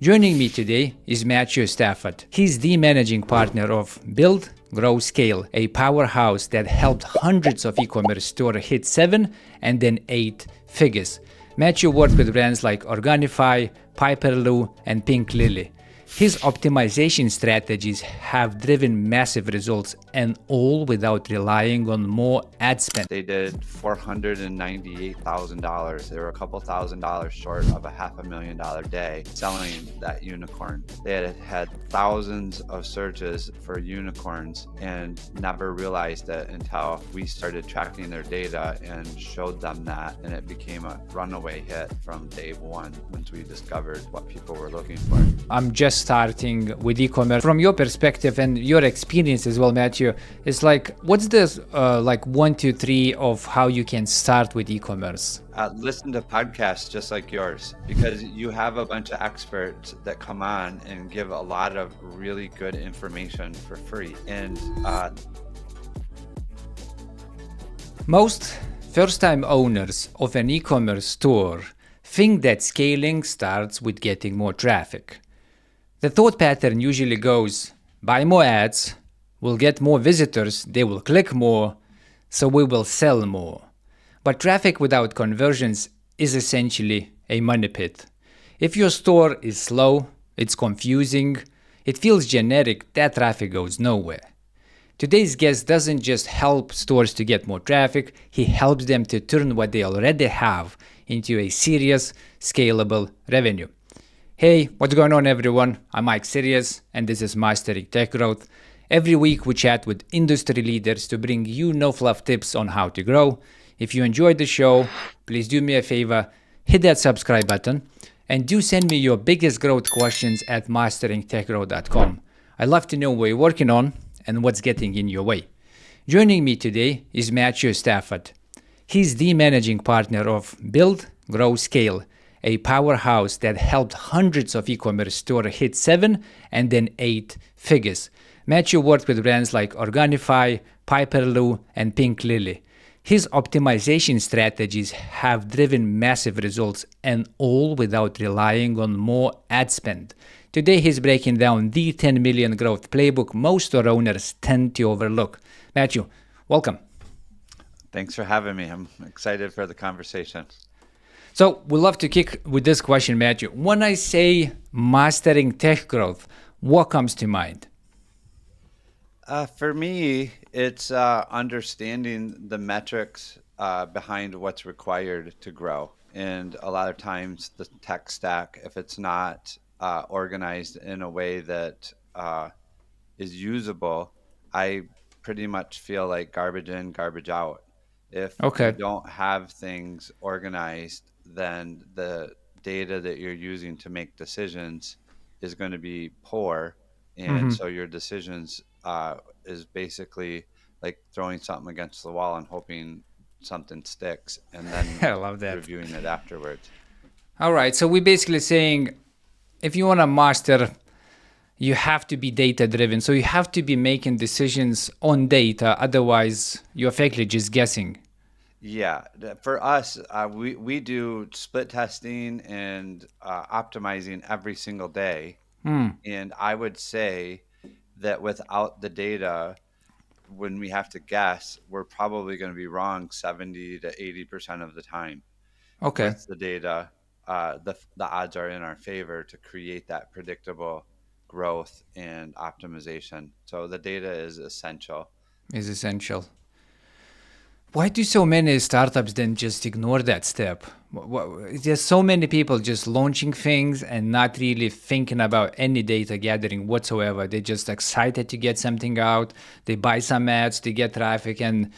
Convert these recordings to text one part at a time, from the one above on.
Joining me today is Matthew Stafford. He's the managing partner of Build, Grow, Scale, a powerhouse that helped hundreds of e-commerce stores hit 7 and then 8 figures. Matthew worked with brands like Organifi, Piperloo, and Pink Lily. His optimization strategies have driven massive results, and all without relying on more ad spend. They did $498,000. They were a couple $1,000s short of a $500,000 day selling that unicorn. They had thousands of searches for unicorns and never realized it until we started tracking their data and showed them that, and it became a runaway hit from day one once we discovered what people were looking for. I'm just starting with e-commerce. From your perspective and your experience as well, Matthew, it's like, what's the 1, 2, 3 of how you can start with e-commerce? Listen to podcasts just like yours, because you have a bunch of experts that come on and give a lot of really good information for free. And Most first-time owners of an e-commerce store think that scaling starts with getting more traffic. The thought pattern usually goes, buy more ads, we'll get more visitors, they will click more, so we will sell more. But traffic without conversions is essentially a money pit. If your store is slow, it's confusing, it feels generic, that traffic goes nowhere. Today's guest doesn't just help stores to get more traffic, he helps them to turn what they already have into a serious, scalable revenue. Hey, what's going on, everyone? I'm Mike Sirius, and this is Mastering Tech Growth. Every week we chat with industry leaders to bring you no-fluff tips on how to grow. If you enjoyed the show, please do me a favor, hit that subscribe button, and do send me your biggest growth questions at masteringtechgrowth.com. I'd love to know what you're working on and what's getting in your way. Joining me today is Matthew Stafford. He's the managing partner of Build, Grow, Scale, a powerhouse that helped hundreds of e-commerce stores hit 7 and then 8 figures. Matthew worked with brands like Organifi, Piperloo, and Pink Lily. His optimization strategies have driven massive results, and all without relying on more ad spend. Today he's breaking down the 10 million growth playbook most store owners tend to overlook. Matthew, welcome. thanks for having me. I'm excited for the conversation. So we'd love to kick with this question, Matthew. When I say mastering tech growth, what comes to mind? For me, it's understanding the metrics behind what's required to grow. And a lot of times the tech stack, if it's not organized in a way that is usable, I pretty much feel like garbage in, garbage out. If you Okay. don't have things organized, then the data that you're using to make decisions is going to be poor. And Mm-hmm. so your decisions is basically like throwing something against the wall and hoping something sticks and I then love that. reviewing it afterwards. All right. So we're basically saying if you want to master, you have to be data driven. So you have to be making decisions on data. Otherwise, you're effectively just guessing. Yeah, for us, we do split testing and optimizing every single day. And I would say that without the data, when we have to guess, we're probably going to be wrong 70 to 80% of the time. Okay. With the data, the odds are in our favor to create that predictable growth and optimization. So the data is essential. Is essential. Why do so many startups then just ignore that step? There's so many people just launching things and not really thinking about any data gathering whatsoever. They're just excited to get something out. They buy some ads to get traffic. And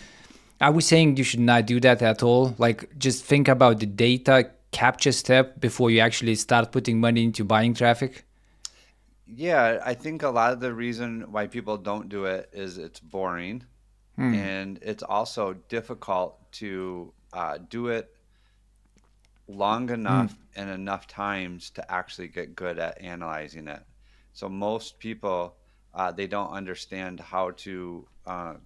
are we saying you should not do that at all? Like, just think about the data capture step before you actually start putting money into buying traffic? Yeah, I think a lot of the reason why people don't do it is it's boring, and it's also difficult to do it long enough and enough times to actually get good at analyzing it. So most people they don't understand how to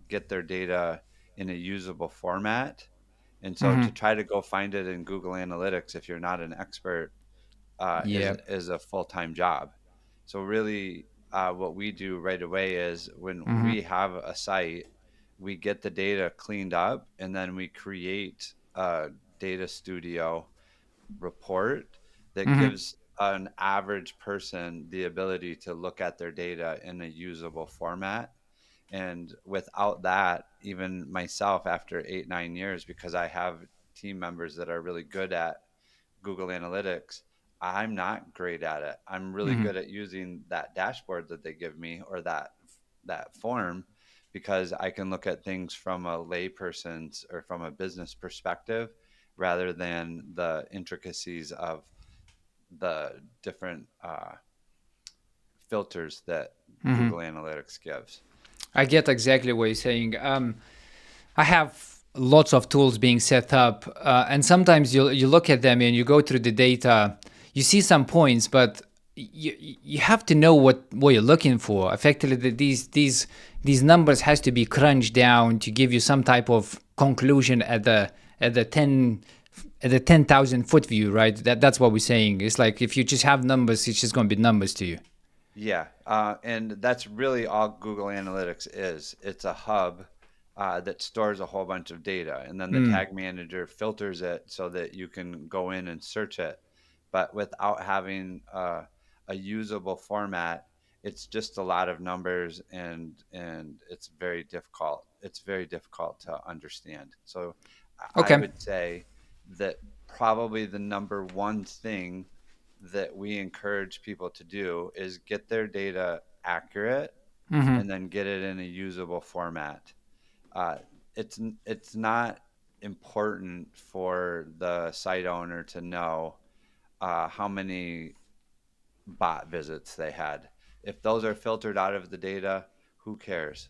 get their data in a usable format, and so to try to go find it in Google Analytics if you're not an expert Yeah. is a full-time job. So really, what we do right away is when Mm-hmm. we have a site, we get the data cleaned up, and then we create a data studio report that Mm-hmm. gives an average person the ability to look at their data in a usable format. And without that, even myself, after 8, 9 years, because I have team members that are really good at Google Analytics, I'm not great at it. I'm really Mm-hmm. good at using that dashboard that they give me, or that form, because I can look at things from a layperson's or from a business perspective rather than the intricacies of the different filters that Mm-hmm. Google Analytics gives. I get exactly what you're saying. I have lots of tools being set up, and sometimes you look at them and you go through the data. You see some points, but you have to know what you're looking for. Effectively, these numbers has to be crunched down to give you some type of conclusion at the 10,000 foot view, right? That's what we're saying. It's like if you just have numbers, it's just going to be numbers to you. Yeah, and that's really all Google Analytics is. It's a hub that stores a whole bunch of data, and then the tag manager filters it so that you can go in and search it. But without having a usable format, it's just a lot of numbers, and it's very difficult. It's very difficult to understand. So I Okay. would say that probably the number one thing that we encourage people to do is get their data accurate and then get it in a usable format. Uh, it's not important for the site owner to know how many bot visits they had. If those are filtered out of the data, who cares?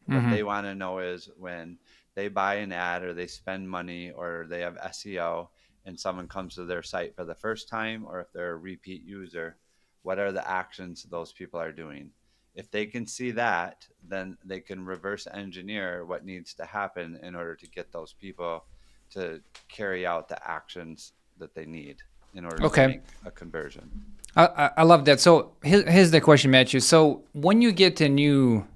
What they want to know is when they buy an ad or they spend money or they have SEO and someone comes to their site for the first time, or if they're a repeat user, what are the actions those people are doing? If they can see that, then they can reverse engineer what needs to happen in order to get those people to carry out the actions that they need in order to Okay. make a conversion. I love that. So here's the question, Matthew. So when you get a new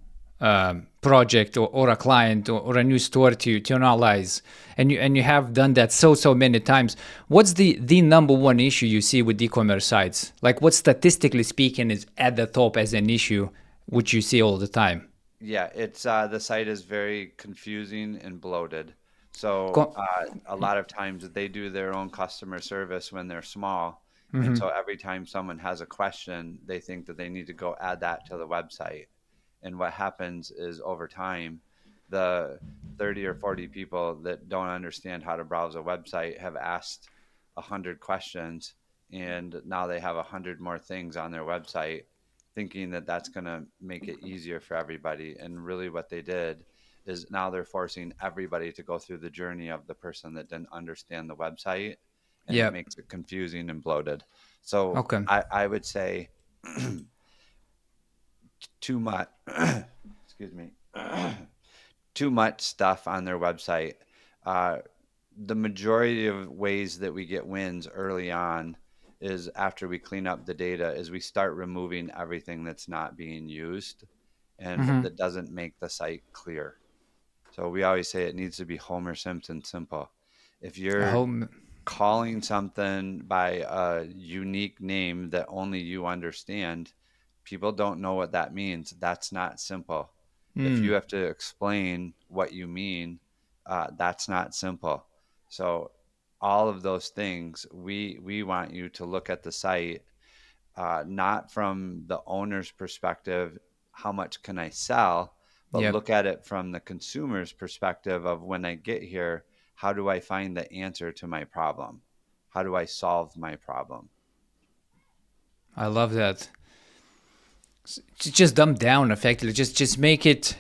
project or a client or a new store to analyze, and you have done that so many times, what's the number one issue you see with e-commerce sites? Like what statistically speaking is at the top as an issue, which you see all the time? Yeah, it's the site is very confusing and bloated. So Co- a lot of times they do their own customer service when they're small, and so every time someone has a question, they think that they need to go add that to the website. And what happens is over time, the 30 or 40 people that don't understand how to browse a website have asked 100 questions, and now they have 100 more things on their website thinking that that's going to make it easier for everybody. And really, what they did is now they're forcing everybody to go through the journey of the person that didn't understand the website, and it yeah. makes it confusing and bloated. So Okay. I would say too much, excuse me, too much stuff on their website. Uh, the majority of ways that we get wins early on is after we clean up the data is we start removing everything that's not being used and that doesn't make the site clear. So we always say it needs to be Homer Simpson simple. If A you're home. calling something by a unique name that only you understand, people don't know what that means. That's not simple. If you have to explain what you mean, that's not simple. So all of those things, we want you to look at the site not from the owner's perspective, how much can I sell, but Yep. look at it from the consumer's perspective of when I get here, how do I find the answer to my problem? How do I solve my problem? I love that. Just dumb down effectively. Just make it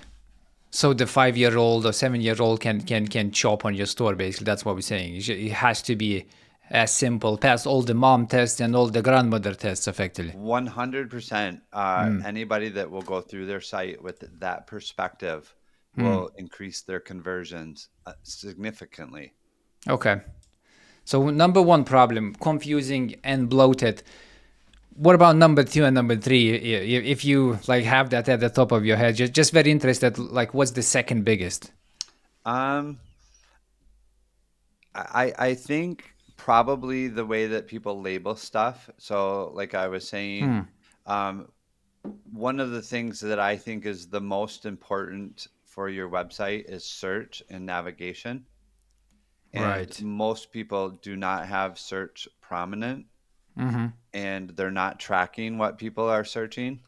so the 5 year old or 7 year old can shop on your store. Basically, that's what we're saying. It has to be as simple, pass all the mom tests and all the grandmother tests. Effectively. 100%. Anybody that will go through their site with that perspective will increase their conversions significantly. Okay. So number one problem, confusing and bloated. What about number two and number three? If you like have that at the top of your head, just very interested. Like, what's the second biggest? Um, I think probably the way that people label stuff. So, like I was saying, um, one of the things that I think is the most important for your website is search and navigation. And Right. most people do not have search prominent, and they're not tracking what people are searching.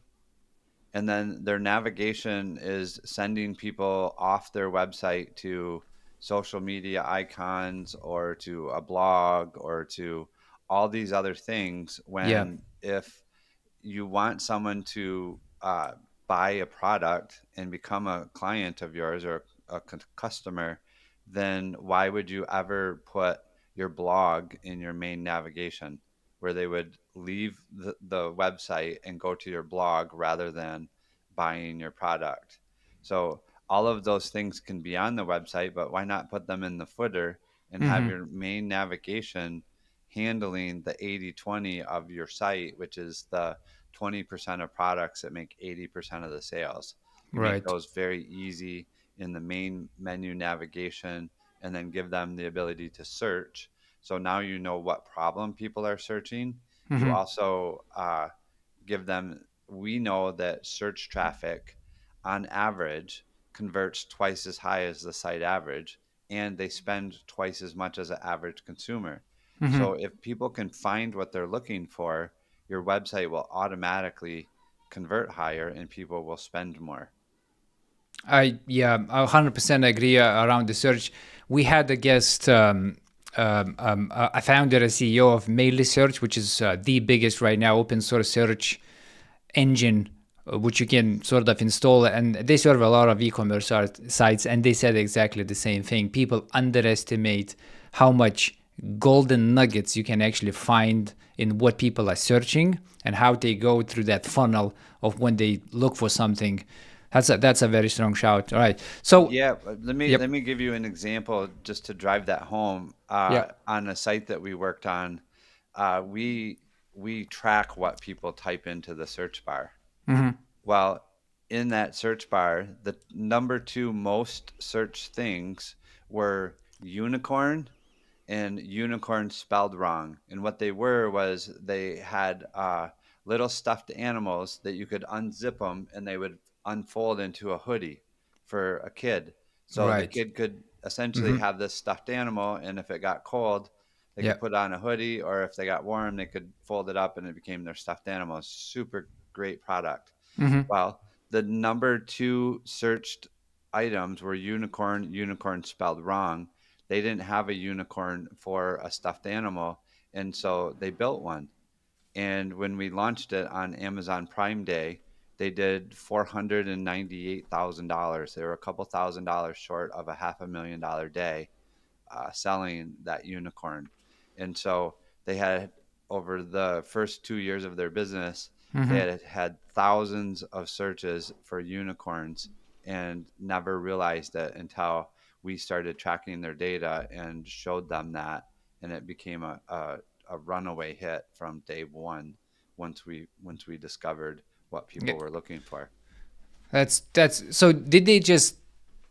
And then their navigation is sending people off their website to social media icons or to a blog or to all these other things, Yeah. when if you want someone to buy a product and become a client of yours or a customer, then why would you ever put your blog in your main navigation where they would leave the website and go to your blog rather than buying your product? So all of those things can be on the website, but why not put them in the footer and have your main navigation handling the 80/20 of your site, which is the 20% of products that make 80% of the sales. You make Right. those very easy in the main menu navigation and then give them the ability to search. So now you know what problem people are searching. You also give them, we know that search traffic on average converts twice as high as the site average, and they spend twice as much as an average consumer. So if people can find what they're looking for, your website will automatically convert higher and people will spend more. I yeah, 100% agree around the search. We had a guest, a founder, a CEO of Mail Search, which is the biggest right now open source search engine, which you can sort of install. And they serve a lot of e-commerce sites, and they said exactly the same thing. People underestimate how much golden nuggets you can actually find in what people are searching and how they go through that funnel of when they look for something. That's a very strong shout. All right. So, Yeah, but let yep. me give you an example just to drive that home. Yeah. On a site that we worked on, we track what people type into the search bar. Well, in that search bar, the number two most searched things were unicorn and unicorn spelled wrong. And what they were was they had little stuffed animals that you could unzip them and they would unfold into a hoodie for a kid. So the Right. kid could essentially have this stuffed animal, and if it got cold, they Yeah. could put on a hoodie, or if they got warm, they could fold it up and it became their stuffed animal. Super great product. Well, the number two searched items were unicorn, unicorn spelled wrong. They didn't have a unicorn for a stuffed animal, and so they built one. And when we launched it on Amazon Prime Day, they did $498,000. They were a couple $1,000s short of a $500,000 day selling that unicorn. And so they had, over the first 2 years of their business, they had thousands of searches for unicorns and never realized it until we started tracking their data and showed them that. And it became a runaway hit from day one once we discovered what Yeah. people were looking for. That's so. Did they just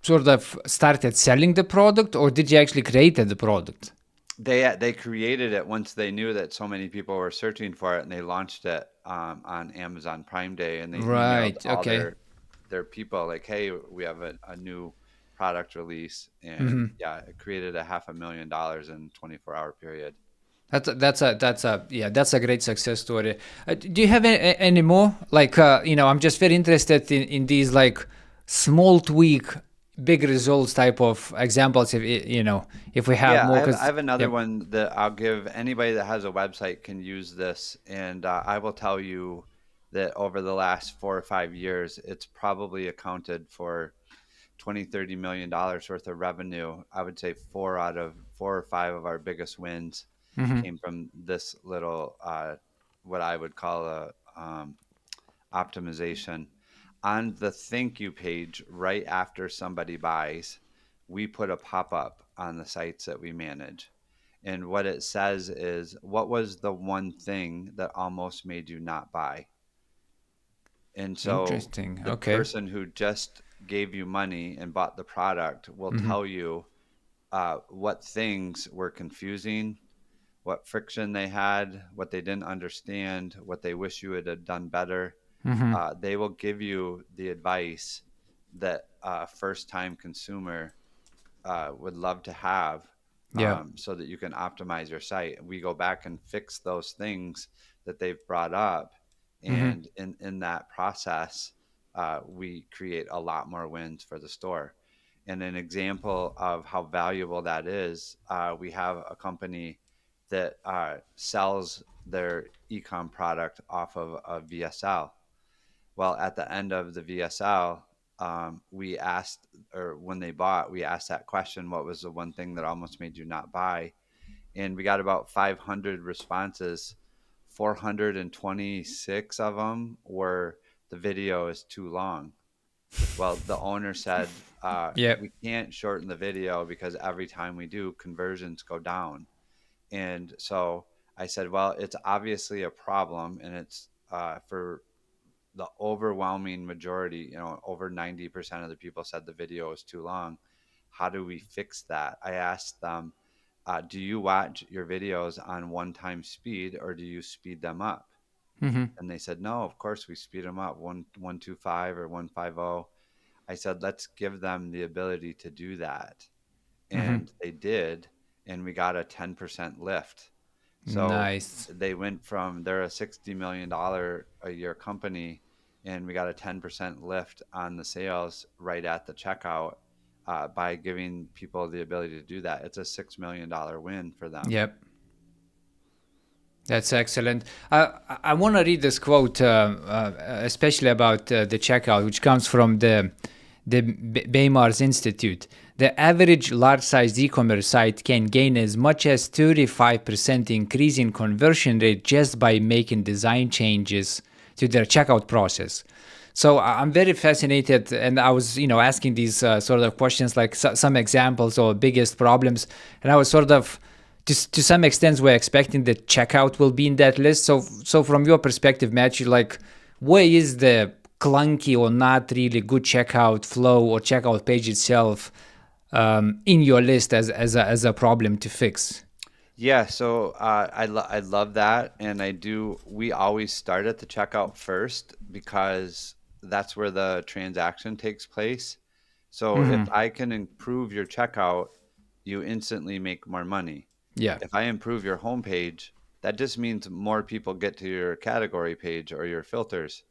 sort of started selling the product, or did you actually created the product? They created it once they knew that so many people were searching for it, and they launched it on Amazon Prime Day, and they emailed Right. all Okay. their people like, "Hey, we have a new product release," and yeah, it created a $500,000 in 24-hour period. That's a great success story. Do you have any more? Like, I'm just very interested in these like small tweak, big results type of examples. If we have Yeah, more, I because have another yep. one that I'll give anybody that has a website can use this, and I will tell you that over the last 4 or 5 years, it's probably accounted for 20, $30 million worth of revenue. I would say 4 or 5 of our biggest wins came from this little, what I would call a optimization. On the thank you page, right after somebody buys, we put a pop up on the sites that we manage. And what it says is, what was the one thing that almost made you not buy? And so Interesting. the Okay. person who just gave you money and bought the product will Mm-hmm. tell you what things were confusing, what friction they had, what they didn't understand, what they wish you would have done better. Mm-hmm. They will give you the advice that a first time consumer would love to have, Yeah. so that you can optimize your site. We go back and fix those things that they've brought up. Mm-hmm. And in that process, we create a lot more wins for the store. And an example of how valuable that is, we have a company that sells their ecom product off of a VSL. Well, at the end of the VSL, we asked, or when they bought, we asked that question, what was the one thing that almost made you not buy? And we got about 500 responses. 426 of them were, the video is too long. Well, the owner said, Yep. we can't shorten the video because every time we do, conversions go down. And so I said, well, it's obviously a problem, and it's for the overwhelming majority, over 90% of the people said the video was too long. How do we fix that? I asked them, do you watch your videos on one time speed, or do you speed them up? Mm-hmm. And they said, no, of course we speed them up, 125 or 150. I said, let's give them the ability to do that. Mm-hmm. And they did. And we got a 10% lift. So Nice. they went from, they're a $60 million a year company, and we got a 10% lift on the sales right at the checkout, by giving people the ability to do that. It's a $6 million win for them. Yep. That's excellent. I want to read this quote, especially about the checkout, which comes from the Baymar's Institute. The average large-sized e-commerce site can gain as much as 35% increase in conversion rate just by making design changes to their checkout process. So I'm very fascinated, and I was, asking these sort of questions, like some examples or biggest problems, and I was sort of, to some extent, we're expecting that checkout will be in that list. So from your perspective, Matthew, like, where is the clunky or not really good checkout flow or checkout page itself in your list as a problem to fix? Yeah, so I love that, and I do. We always start at the checkout first because that's where the transaction takes place. So if Hmm. I can improve your checkout, you instantly make more money. Yeah. If I improve your homepage, that just means more people get to your category page or your filters.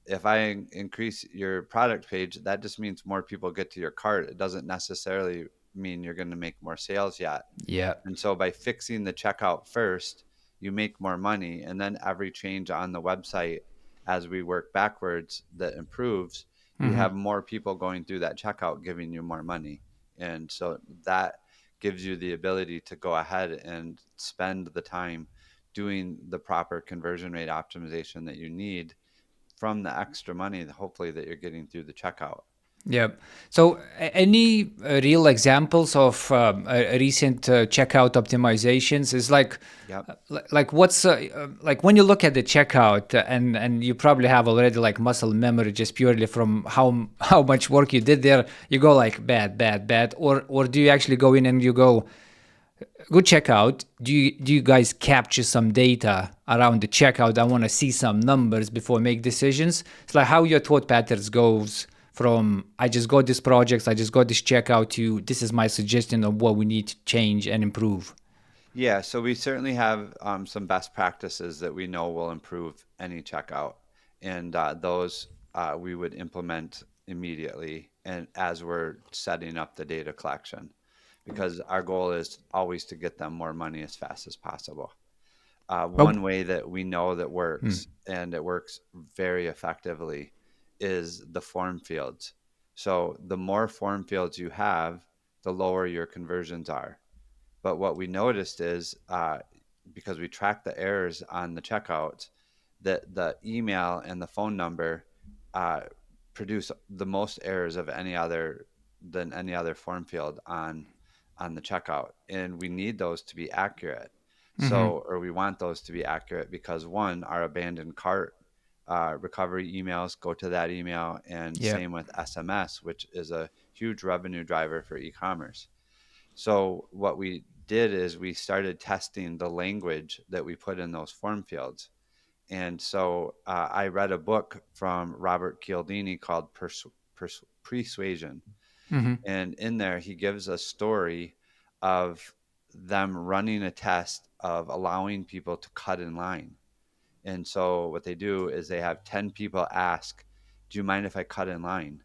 If I increase your product page, that just means more people get to your cart. It doesn't necessarily mean you're going to make more sales yet. Yeah. And so by fixing the checkout first, you make more money. And then every change on the website, as we work backwards, that improves, you Hmm. have more people going through that checkout, giving you more money. And so that gives you the ability to go ahead and spend the time doing the proper conversion rate optimization that you need from the extra money, hopefully, that you're getting through the checkout. Yeah. So, any real examples of recent checkout optimizations? Is Yep. like what's like when you look at the checkout, and you probably have already like muscle memory just purely from how much work you did there. You go like bad, bad, bad, or do you actually go in and you go, good checkout? Do you guys capture some data around the checkout? I want to see some numbers before I make decisions. It's like how your thought patterns goes from I just got this project, I just got this checkout, to this is my suggestion of what we need to change and improve. Yeah, so we certainly have some best practices that we know will improve any checkout, and those we would implement immediately, and as we're setting up the data collection, because our goal is always to get them more money as fast as possible. But One way that we know that works, and it works very effectively, is the form fields. So the more form fields you have, the lower your conversions are. But what we noticed is, because we track the errors on the checkouts, that the email and the phone number uh, produce the most errors of any other form field on on the checkout, and we need those to be accurate. Mm-hmm. So, or we want those to be accurate because one, our abandoned cart recovery emails go to that email, and Yep. same with SMS, which is a huge revenue driver for e-commerce. So what we did is we started testing the language that we put in those form fields. And so I read a book from Robert Cialdini called Persuasion. Mm-hmm. And in there, he gives a story of them running a test of allowing people to cut in line. And so what they do is they have 10 people ask, "Do you mind if I cut in line?"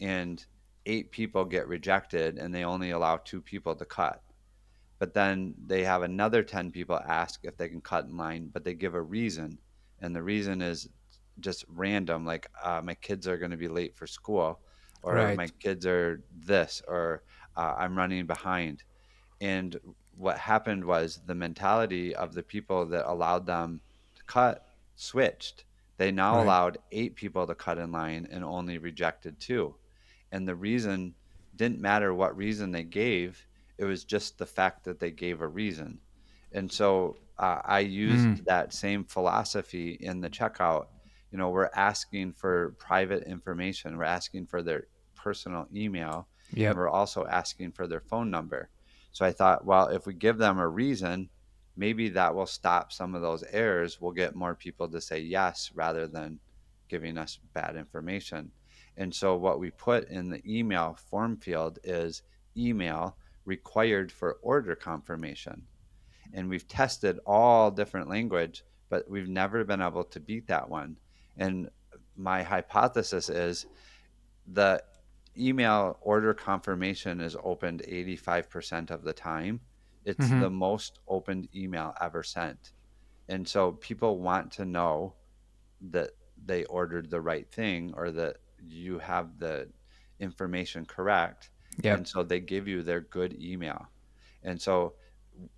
And 8 people get rejected, and they only allow 2 people to cut. But then they have another 10 people ask if they can cut in line, but they give a reason. And the reason is just random, like my kids are going to be late for school, or my Right. kids are this, or I'm running behind. And what happened was the mentality of the people that allowed them to cut switched. They now Right. allowed 8 people to cut in line and only rejected two. And the reason didn't matter what reason they gave, it was just the fact that they gave a reason. And so I Mm. used that same philosophy in the checkout. We're asking for private information, we're asking for their personal email, and Yep. we're also asking for their phone number. So I thought, well, if we give them a reason, maybe that will stop some of those errors. We'll get more people to say yes rather than giving us bad information. And so what we put in the email form field is email required for order confirmation. And we've tested all different language, but we've never been able to beat that one. And my hypothesis is the email order confirmation is opened 85% of the time. It's Mm-hmm. the most opened email ever sent. And so people want to know that they ordered the right thing, or that you have the information correct. And Yep. so they give you their good email. And so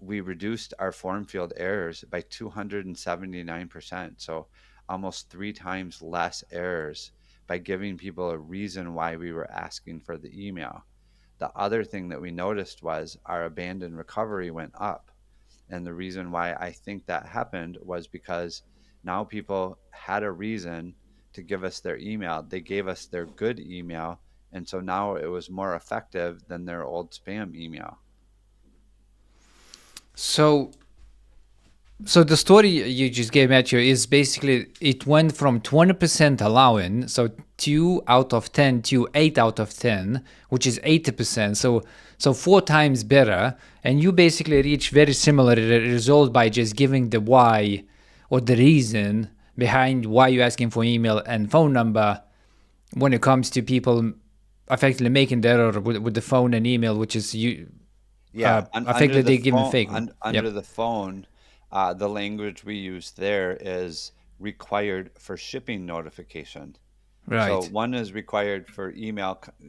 we reduced our form field errors by 279%. So almost 3 times less errors by giving people a reason why we were asking for the email. The other thing that we noticed was our abandoned recovery went up. And the reason why I think that happened was because now people had a reason to give us their email. They gave us their good email. And so now it was more effective than their old spam email. So So the story you just gave, Matthew, is basically it went from 20% allowing, so 2 out of 10 to 8 out of 10, which is 80%. So 4 times better, and you basically reach very similar result by just giving the why or the reason behind why you're asking for email and phone number when it comes to people effectively making the error with the phone and email, which is you Yeah, under effectively the they giving phone, fake. under Yep. the phone, the language we use there is required for shipping notification. So Right. one is required for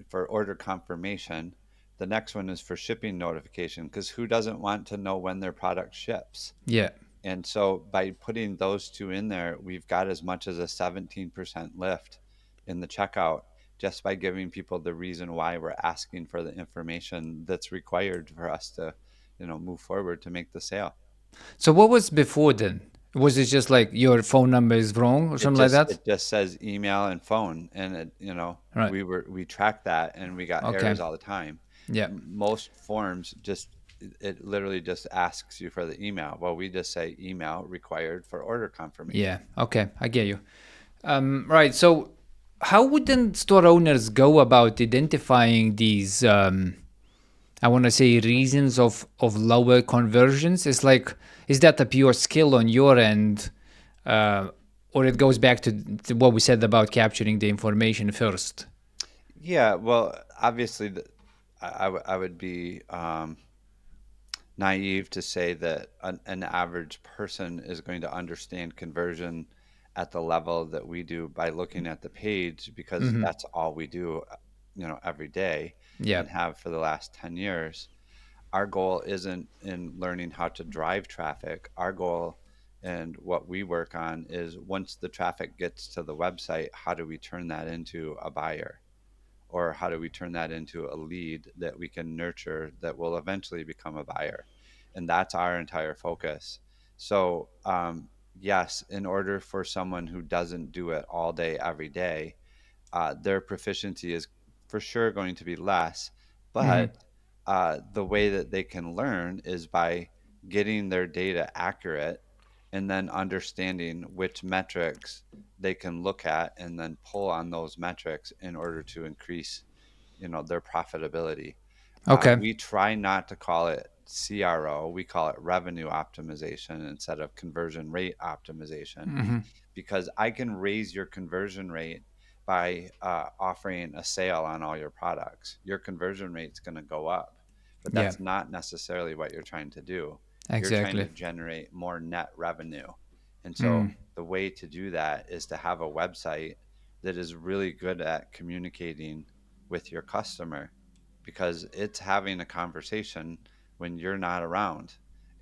for order confirmation. The next one is for shipping notification, because who doesn't want to know when their product ships? Yeah. And so by putting those two in there, we've got as much as a 17% lift in the checkout, just by giving people the reason why we're asking for the information that's required for us to, move forward to make the sale. So what was before then? Was it just like your phone number is wrong or It something like just that? it just says email and phone, and Right. we tracked that, and we got Okay. errors all the time. Yeah. Most forms just it literally just asks you for the email. Well, we just say email required for order Yeah. confirmation. Okay. I get you. Right. So how would then store owners go about identifying these? I want to say reasons of lower conversions. It's like, is that a pure skill on your end, or it goes back to what we said about capturing the information first? Yeah, well, obviously, I would be naive to say that an average person is going to understand conversion at the level that we do by looking at the page, because Mm-hmm. that's all we do, every day, Yeah. and have for the last 10 years. Our goal isn't in learning how to drive traffic. Our goal and what we work on is, once the traffic gets to the website, how do we turn that into a buyer? or how do we turn that into a lead that we can nurture that will eventually become a buyer? And that's our entire focus. So, yes, in order for someone who doesn't do it all day, every day, their proficiency is for sure going to be less. Hmm. But the way that they can learn is by getting their data accurate and then understanding which metrics they can look at and then pull on those metrics in order to increase, their profitability. Okay. We try not to call it CRO. We call it revenue optimization instead of conversion rate optimization, Hmm. because I can raise your conversion rate by offering a sale on all your products. Your conversion rate's going to go up, but Yeah, that's not necessarily what you're trying to do. You're trying exactly. to generate more net revenue. And so Mm. the way to do that is to have a website that is really good at communicating with your customer, because it's having a conversation when you're not around.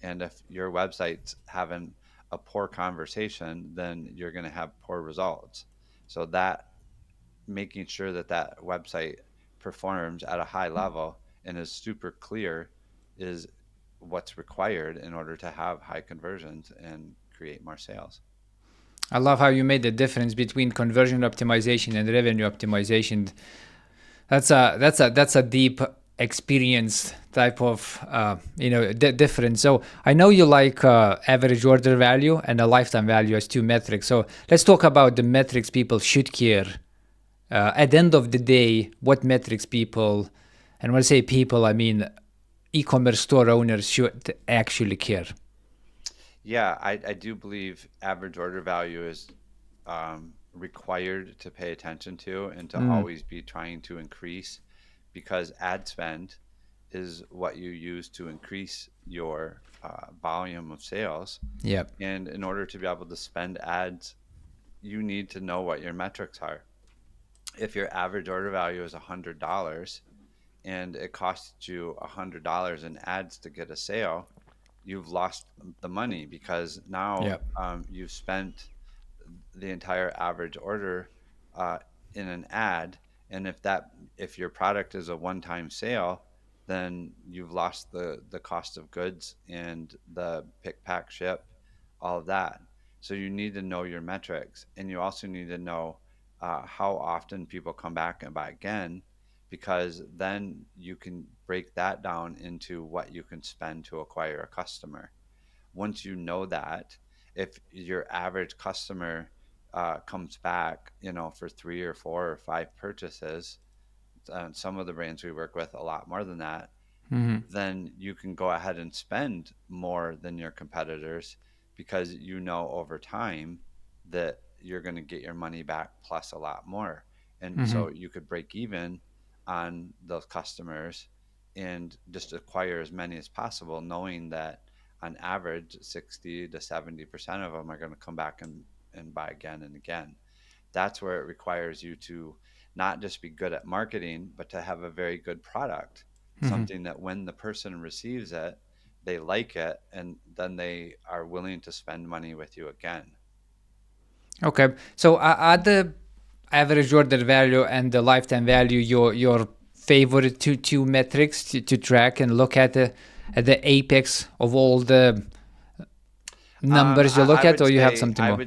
And if your website's having a poor conversation, then you're going to have poor results. So that making sure that that website performs at a high level and is super clear is what's required in order to have high conversions and create more sales. I love how you made the difference between conversion optimization and revenue optimization. That's a deep experience type of difference. So I know you like average order value and a lifetime value as two metrics. So let's talk about the metrics people should care. At the end of the day, what metrics people, and when I say people, I mean e-commerce store owners should actually care. Yeah, I do believe average order value is required to pay attention to and to Mm, always be trying to increase, because ad spend is what you use to increase your volume of sales. yep. And in order to be able to spend ads, you need to know what your metrics are. If your average order value is $100 and it costs you $100 in ads to get a sale, you've lost the money, because now Yep. you've spent the entire average order uh, in an ad. And if your product is a one-time sale, then you've lost the cost of goods and the pick, pack, ship, all of that. So you need to know your metrics, and you also need to know how often people come back and buy again, because then you can break that down into what you can spend to acquire a customer. Once you know that, if your average customer comes back, for 3 or 4 or 5 purchases, and some of the brands we work with a lot more than that, Hmm. then you can go ahead and spend more than your competitors, because you know over time that you're going to get your money back plus a lot more. And Hmm. so you could break even on those customers and just acquire as many as possible, knowing that on average 60 to 70% of them are going to come back and buy again and again. That's where it requires you to not just be good at marketing, but to have a very good product, Hmm. something that when the person receives it, they like it, and then they are willing to spend money with you again. Okay. So are the average order value and the lifetime value your favorite two metrics to track and look at the apex of all the numbers you look I at, would or you have say something more?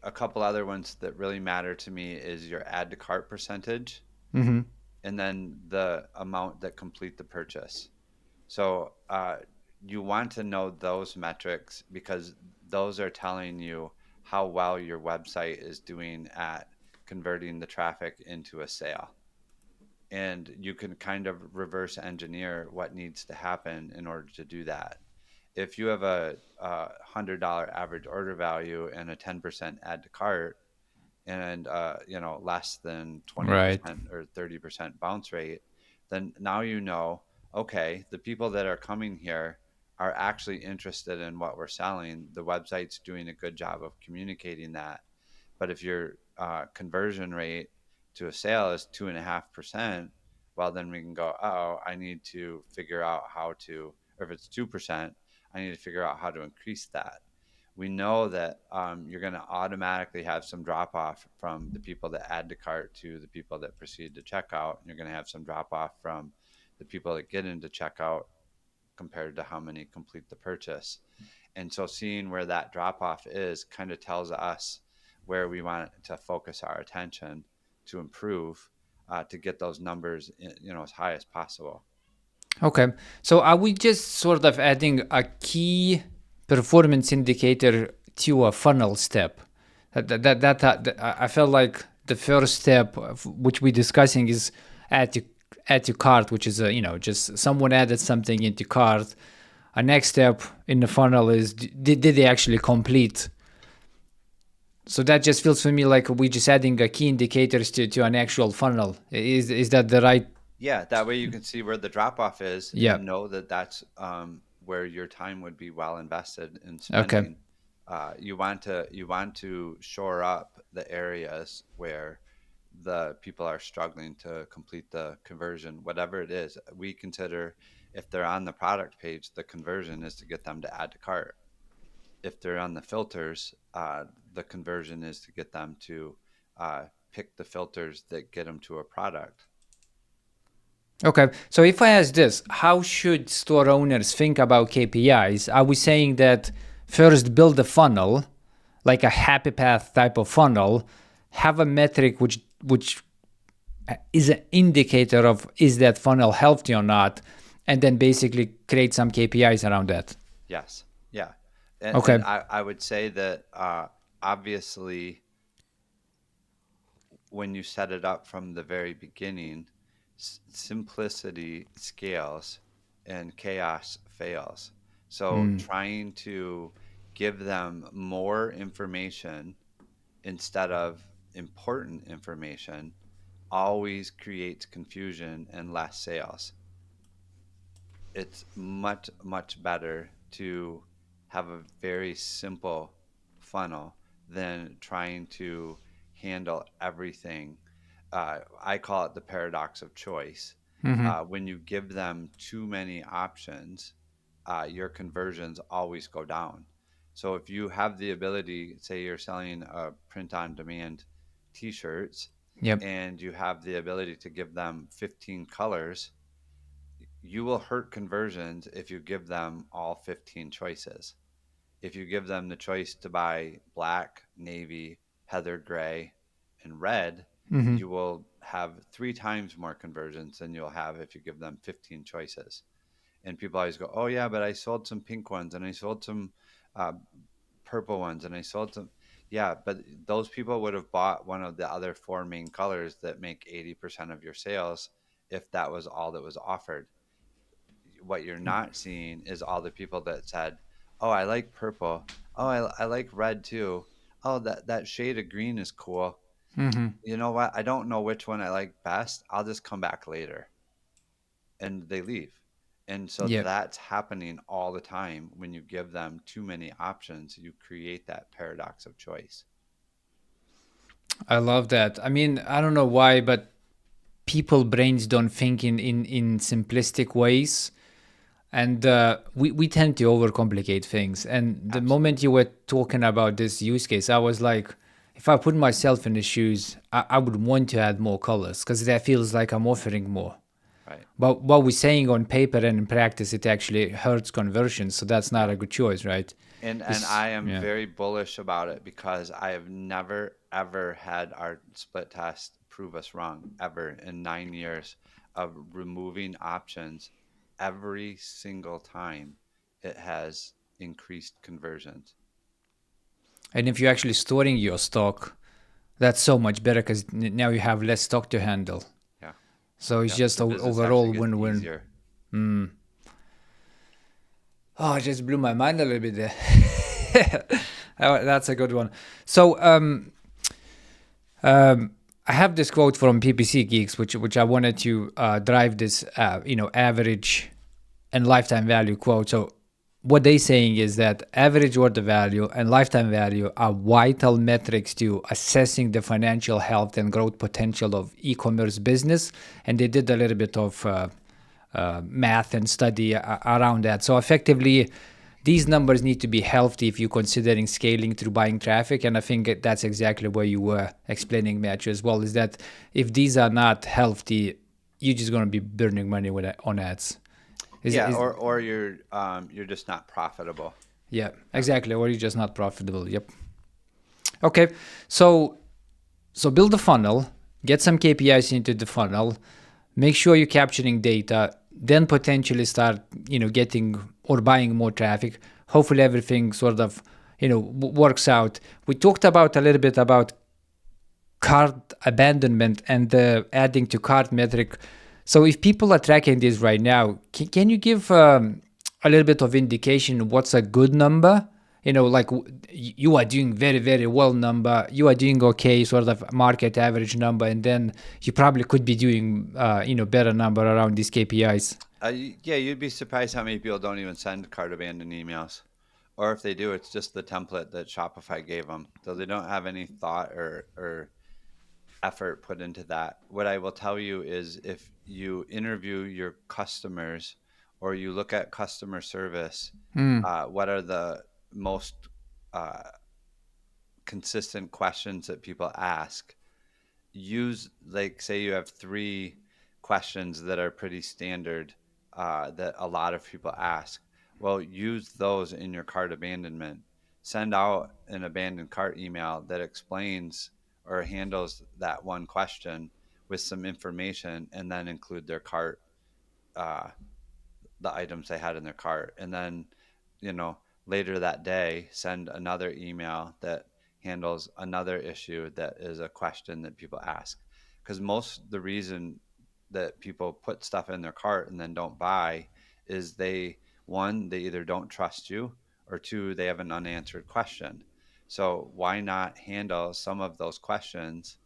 a couple other ones that really matter to me is your add to cart percentage, Mm-hmm. and then the amount that complete the purchase. So you want to know those metrics, because those are telling you how well your website is doing at converting the traffic into a sale. And you can kind of reverse engineer what needs to happen in order to do that. If you have a $100 average order value and a 10% add to cart, and less than Right. 20% or 30% bounce rate, then now okay, the people that are coming here are actually interested in what we're selling. The website's doing a good job of communicating that. But if your conversion rate to a sale is 2.5%, well, then we can go, oh, I need to figure out how to, or if it's 2%, I need to figure out how to increase that. we know that you're going to automatically have some drop off from the people that add to cart to the people that proceed to checkout. You're going to have some drop off from the people that get into checkout compared to how many complete the purchase. And so seeing where that drop off is kind of tells us where we want to focus our attention to improve, to get those numbers, as high as possible. Okay. So are we just sort of adding a key performance indicator to a funnel step? I felt like the first step, which we're discussing, is add to cart, which is just someone added something into cart. A next step in the funnel is did they actually complete? So that just feels for me like we're just adding a key indicators to an actual funnel. Is that the right? Yeah, that way you can see where the drop off is Yeah. and know that that's where your time would be well invested in Okay. spending. You want to shore up the areas where the people are struggling to complete the conversion, whatever it is. We consider, if they're on the product page, the conversion is to get them to add to cart. If they're on the filters, the conversion is to get them to pick the filters that get them to a product. Okay, so if I ask this, how should store owners think about KPIs? Are we saying that first build a funnel, like a happy path type of funnel, have a metric which is an indicator of is that funnel healthy or not, and then basically create some KPIs around that? Yes. Yeah. And Okay. I would say that obviously, when you set it up from the very beginning, simplicity scales and chaos fails. So trying to give them more information instead of important information always creates confusion and less sales. It's much, much better to have a very simple funnel than trying to handle everything. I call it the paradox of choice. When you give them too many options, your conversions always go down. So if you have the ability, say you're selling print on demand t shirts, Yep. and you have the ability to give them 15 colors, you will hurt conversions if you give them all 15 choices. If you give them the choice to buy black, navy, heather gray, and red, you will have 3 times more conversions than you'll have if you give them 15 choices. And people always go, "Oh yeah, but I sold some pink ones and I sold some uh, purple ones and I sold some." Yeah, but those people would have bought one of the other four main colors that make 80% of your sales if that was all that was offered. What you're not seeing is all the people that said, "Oh, I like purple. Oh, I like red too. Oh, that shade of green is cool. You know what? I don't know which one I like best. I'll just come back later." And they leave. And so Yep. that's happening all the time. When you give them too many options, you create that paradox of choice. I love that. I mean, I don't know why, but people brains don't think in simplistic ways. And we tend to overcomplicate things. And the moment Absolutely. you were talking about this use case, I was like, if I put myself in the shoes, I would want to add more colors because that feels like I'm offering more. Right. But what we're saying on paper and in practice, it actually hurts conversion. So that's not Yeah. a good choice, right? And It's, I am yeah. very bullish about it because I have never ever had our split test prove us wrong ever in 9 years of removing options. Every single time it has increased conversions. And if you're actually storing your stock, that's so much better because now you have less stock to handle. Yeah. So it's Yeah. just The business actually overall gets win-win. easier. Oh, it just blew my mind a little bit there. Oh, that's a good one. So I have this quote from PPC Geeks, which I wanted to drive this, average and lifetime value quote. So what they're saying is that average order value and lifetime value are vital metrics to assessing the financial health and growth potential of e-commerce business. And they did a little bit of math and study around that. So effectively, these numbers need to be healthy if you're considering scaling through buying traffic. And I think that's exactly what you were explaining, Matthew, as well, is that if these are not healthy, you're just going to be burning money on ads. Yeah, or you're just not profitable. Yeah, exactly. Or you're just not profitable. Yep. Okay, so build a funnel, get some KPIs into the funnel, make sure you're capturing data, then potentially start, getting or buying more traffic. Hopefully everything sort of, works out. We talked about a little bit about cart abandonment and the adding to cart metric. So if people are tracking this right now, can you give a little bit of indication what's a good number? Like you are doing very, very well number, you are doing okay, sort of market average number, and then you probably could be doing, better number around these KPIs. Yeah, you'd be surprised how many people don't even send cart abandoned emails. Or if they do, it's just the template that Shopify gave them. So they don't have any thought or effort put into that. What I will tell you is if you interview your customers or you look at customer service, what are the most consistent questions that people ask? Use, like, say you have 3 questions that are pretty standard that a lot of people ask. Well, use those in your cart abandonment. Send out an abandoned cart email that explains or handles that one question with some information, and then include their cart, uh, the items they had in their cart. And then, you know, later that day, send another email that handles another issue that is a question that people ask. Because most the reason that people put stuff in their cart and then don't buy is they either don't trust you, or 2, they have an unanswered question. So why not handle some of those questions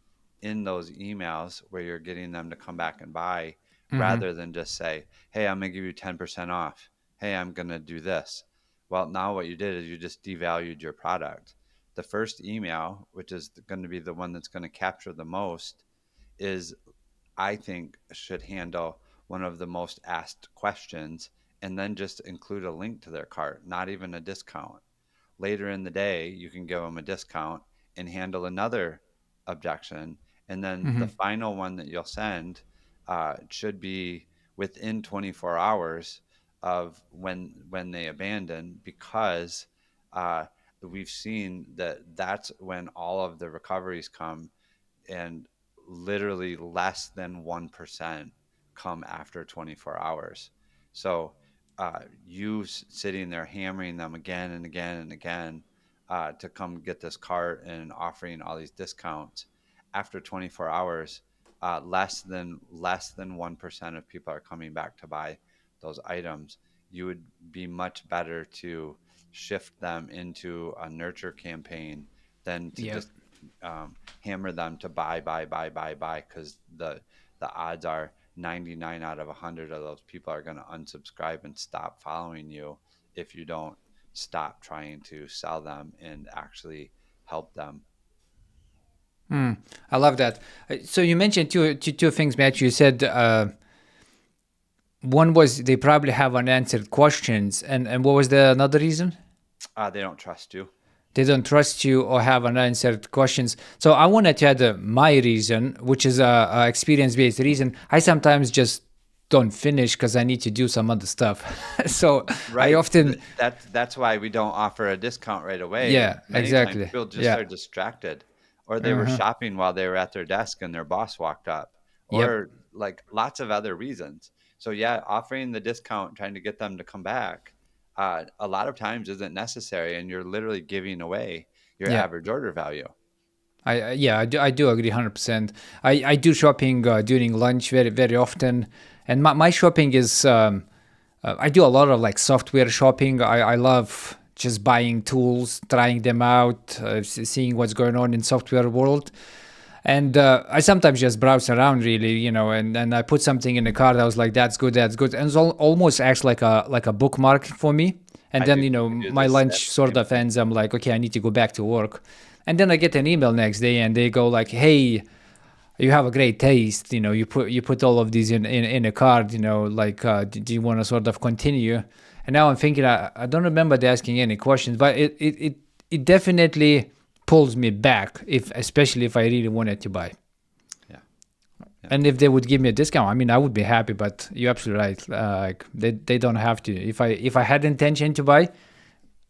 in those emails where you're getting them to come back and buy, rather than just say, hey, I'm going to give you 10% off. Hey, I'm going to do this. Well, now what you did is you just devalued your product. The first email, which is going to be the one that's going to capture the most, is, I think, should handle one of the most asked questions, and then just include a link to their cart, not even a discount. Later in the day, you can give them a discount and handle another objection. And then the final one that you'll send should be within 24 hours of when they abandon, because we've seen that that's when all of the recoveries come, and literally less than 1% come after 24 hours. So you sitting there hammering them again and again and again to come get this cart and offering all these discounts, after 24 hours, less than 1% of people are coming back to buy those items. You would be much better to shift them into a nurture campaign than to Yep. just hammer them to buy, because the odds are 99 out of 100 of those people are going to unsubscribe and stop following you if you don't stop trying to sell them and actually help them. I love that. So you mentioned two things, Matt. You said one was they probably have unanswered questions, and what was the another reason? They don't trust you. They don't trust you or have unanswered questions. So I wanted to add my reason, which is a experience-based reason. I sometimes just don't finish because I need to do some other stuff. So I Right. often, That's why we don't offer a discount right away. yeah, Many times exactly, people just yeah, are distracted, or they were shopping while they were at their desk and their boss walked up, yep. or like lots of other reasons. So yeah, offering the discount, trying to get them to come back, a lot of times isn't necessary, and you're literally giving away your Yeah, average order value. I do agree 100%. I do shopping during lunch very, very often. And my shopping is, I do a lot of like software shopping. I love just buying tools, trying them out, seeing what's going on in software world. And I sometimes just browse around really, and I put something in the cart. I was like, that's good, that's good. And it's almost acts like a bookmark for me. And I then, do I do my this at lunch the sort same of thing. ends. I'm like, okay, I need to go back to work. And then I get an email next day and they go like, hey, you have a great taste. You put all of these in a card, like, do you want to sort of continue? And now I'm thinking, I don't remember asking any questions, but it definitely pulls me back, if especially if I really wanted to buy. Yeah. Yeah. And if they would give me a discount, I mean, I would be happy. But you're absolutely right. Like they don't have to. If I had intention to buy,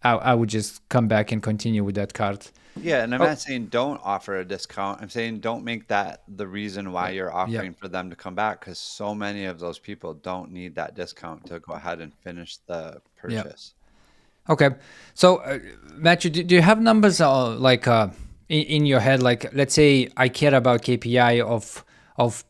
I would just come back and continue with that card. Yeah, and I'm Oh, not saying don't offer a discount. I'm saying don't make that the reason why you're yeah. offering for them to come back, because so many of those people don't need that discount to go ahead and finish the Yeah. purchase. Okay. So, Matthew, do you have numbers like in your head? Like, let's say I care about KPI of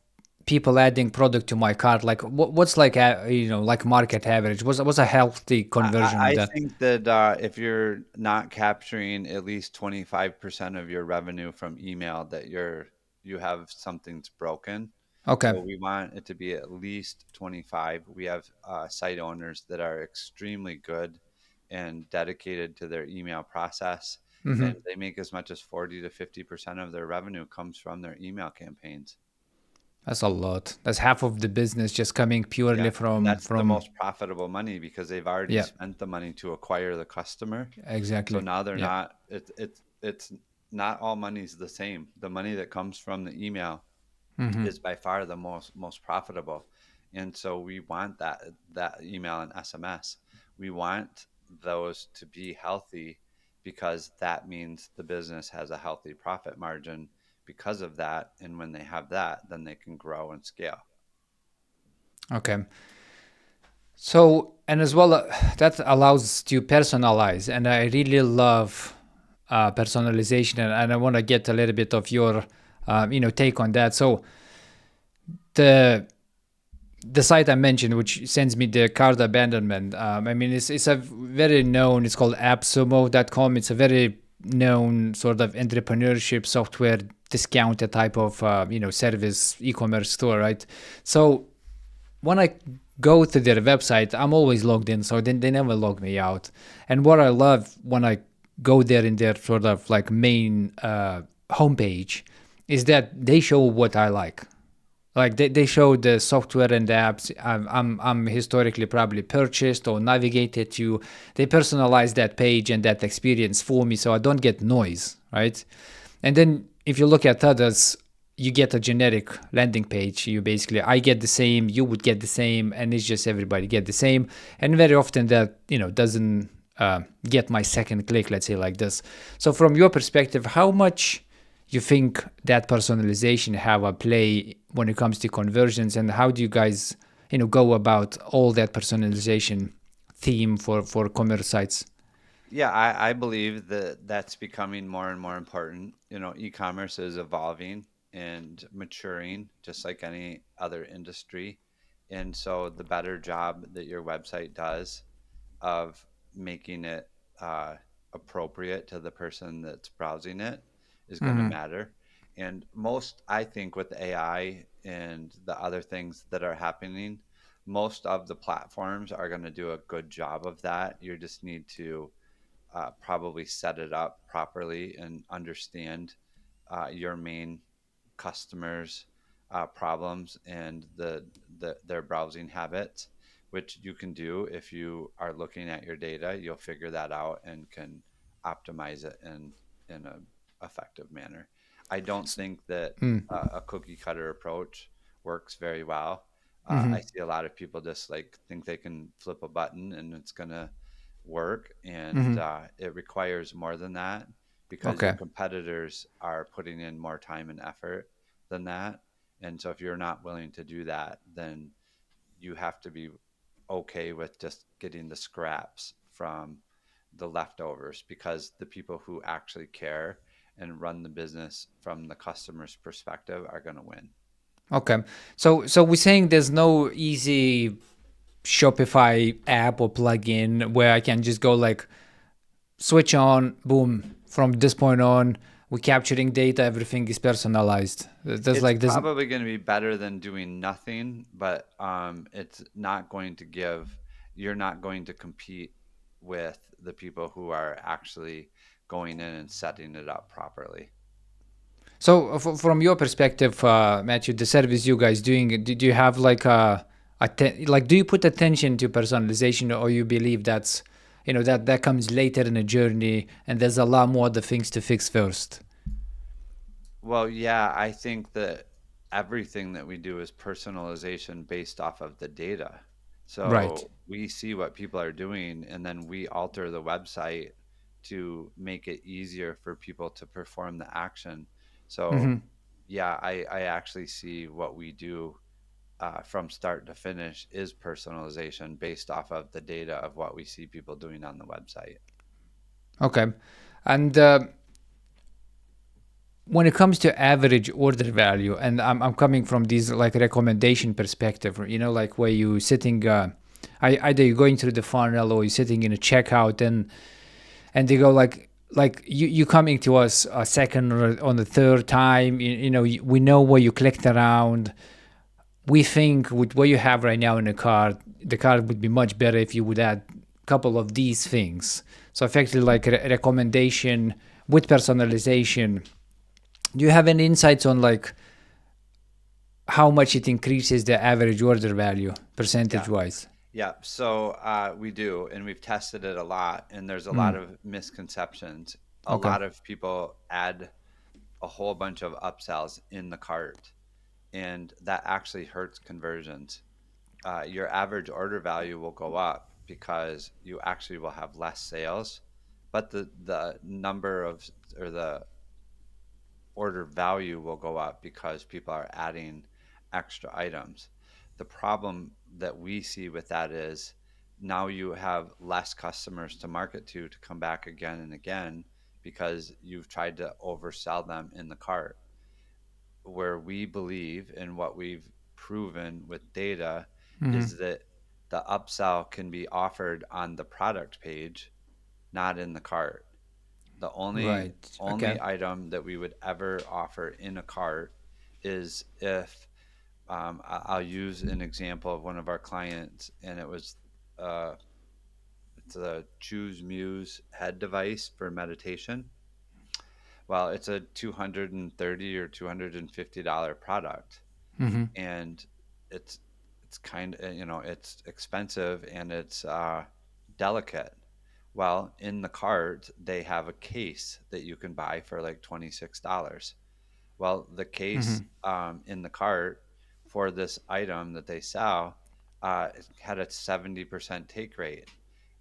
people adding product to my cart. Like, what's like like market average? What's a healthy conversion of I that? think that if you're not capturing at least 25% of your revenue from email, that you have something's broken. Okay. So we want it to be at least 25. We have site owners that are extremely good and dedicated to their email process, and they make as much as 40 to 50% of their revenue comes from their email campaigns. That's a lot. That's half of the business just coming Yeah, purely and from that's the from. most profitable money because they've already Yeah. spent the money to acquire the customer. So Exactly. now they're Yeah. not it's not all money's the same. The money that comes from the email is by far the most profitable. And so we want that email and SMS. We want those to be healthy because that means the business has a healthy profit margin because of that. And when they have that, then they can grow and scale. Okay. So, and as well, that allows to personalize, and I really love personalization, and I want to get a little bit of your, take on that. So, the the site I mentioned, which sends me the card abandonment, I mean, it's a very known. It's called AppSumo.com. It's a very known sort of entrepreneurship software discounted type of service e-commerce store, right? So when I go to their website, I'm always logged in, so they never log me out. And what I love when I go there in their sort of like main homepage is that they show what I like. Like they show the software and the apps I'm historically probably purchased or navigated to. They personalize that page and that experience for me, so I don't get noise, right? And then if you look at others, you get a generic landing page. You basically, I get the same, you would get the same, and it's just everybody get the same. And very often that doesn't get my second click, let's say like this. So from your perspective, how much you think that personalization have a play when it comes to conversions, and how do you guys go about all that personalization theme for commerce sites? Yeah, I believe that that's becoming more and more important. E-commerce is evolving and maturing just like any other industry. And so the better job that your website does of making it appropriate to the person that's browsing it is going to matter. And most, I think, with AI and the other things that are happening, most of the platforms are going to do a good job of that. You just need to probably set it up properly and understand your main customers' problems and their browsing habits, which you can do if you are looking at your data. You'll figure that out and can optimize it in a effective manner. I don't think that a cookie cutter approach works very well. I see a lot of people just like think they can flip a button and it's gonna work, and it requires more than that because your Okay. competitors are putting in more time and effort than that. And so if you're not willing to do that, then you have to be okay with just getting the scraps from the leftovers, because the people who actually care and run the business from the customer's perspective are going to win. Okay. So we're saying there's no easy Shopify app or plugin where I can just go like switch on, boom, from this point on, we're capturing data, everything is personalized. There's It's like there's probably going to be better than doing nothing, but it's not going to you're not going to compete with the people who are actually going in and setting it up properly. so from your perspective, Matthew, the service you guys doing, did you have like like, do you put attention to personalization, or you believe that's, that comes later in the journey, and there's a lot more other things to fix first? Well, yeah, I think that everything that we do is personalization based off of the data. Right. So we see what people are doing, and then we alter the website to make it easier for people to perform the action. So, yeah, I actually see what we do from start to finish is personalization based off of the data of what we see people doing on the website. Okay. And when it comes to average order value, and I'm coming from this like recommendation perspective, like where you sitting, either you're going through the funnel or you're sitting in a checkout, and they go like you coming to us a second or on the third time, we know where you clicked around. We think with what you have right now in the cart would be much better if you would add a couple of these things. So effectively, like recommendation with personalization. Do you have any insights on like how much it increases the average order value percentage Yeah. wise? Yeah, so we do, and we've tested it a lot, and there's a lot of misconceptions. A Okay. lot of people add a whole bunch of upsells in the cart, and that actually hurts conversions. Your average order value will go up because you actually will have less sales, but the number of or the order value will go up because people are adding extra items. The problem that we see with that is now you have less customers to market to come back again and again because you've tried to oversell them in the cart. Where we believe and what we've proven with data is that the upsell can be offered on the product page, not in the cart. The only Right. Okay. only item that we would ever offer in a cart is if I'll use an example of one of our clients, and uh, it's a Choose Muse head device for meditation. Well, it's a $230 or $250 product, and it's it's kind of it's expensive and it's delicate. Well, in the cart they have a case that you can buy for like $26. Well, the case in the cart for this item that they sell had a 70% take rate,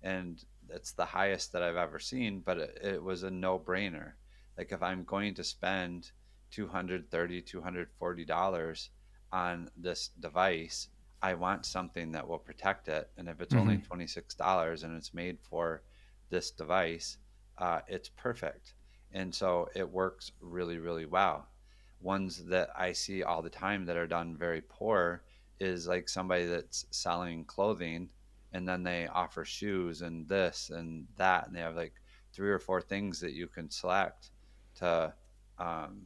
and it's the highest that I've ever seen. But it was a no-brainer. Like if I'm going to spend $240 on this device, I want something that will protect it. And if it's only $26 and it's made for this device, it's perfect. And so it works really, really well. Ones that I see all the time that are done very poor is like somebody that's selling clothing, and then they offer shoes and this and that, and they have like three or four things that you can select to um,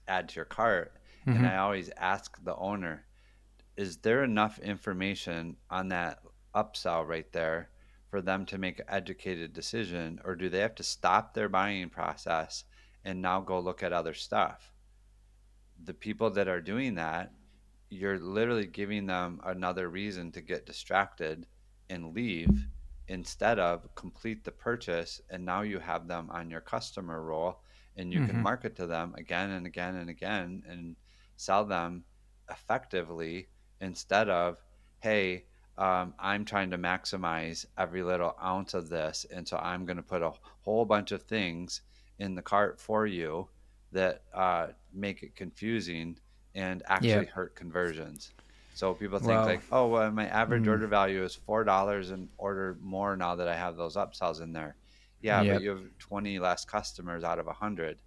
add to your cart. And I always ask the owner, is there enough information on that upsell right there for them to make an educated decision, or do they have to stop their buying process and now go look at other stuff? The people that are doing that, you're literally giving them another reason to get distracted and leave instead of complete the purchase. And now you have them on your customer roll, and you can market to them again and again and again and sell them effectively instead of, hey, I'm trying to maximize every little ounce of this. And so I'm going to put a whole bunch of things in the cart for you that make it confusing and Yeah. actually hurt conversions. So people think Well. like, oh, well, my average order value is $4 and order more now that I have those upsells in there. Yeah, but Yeah. you have 20 less customers out of 100.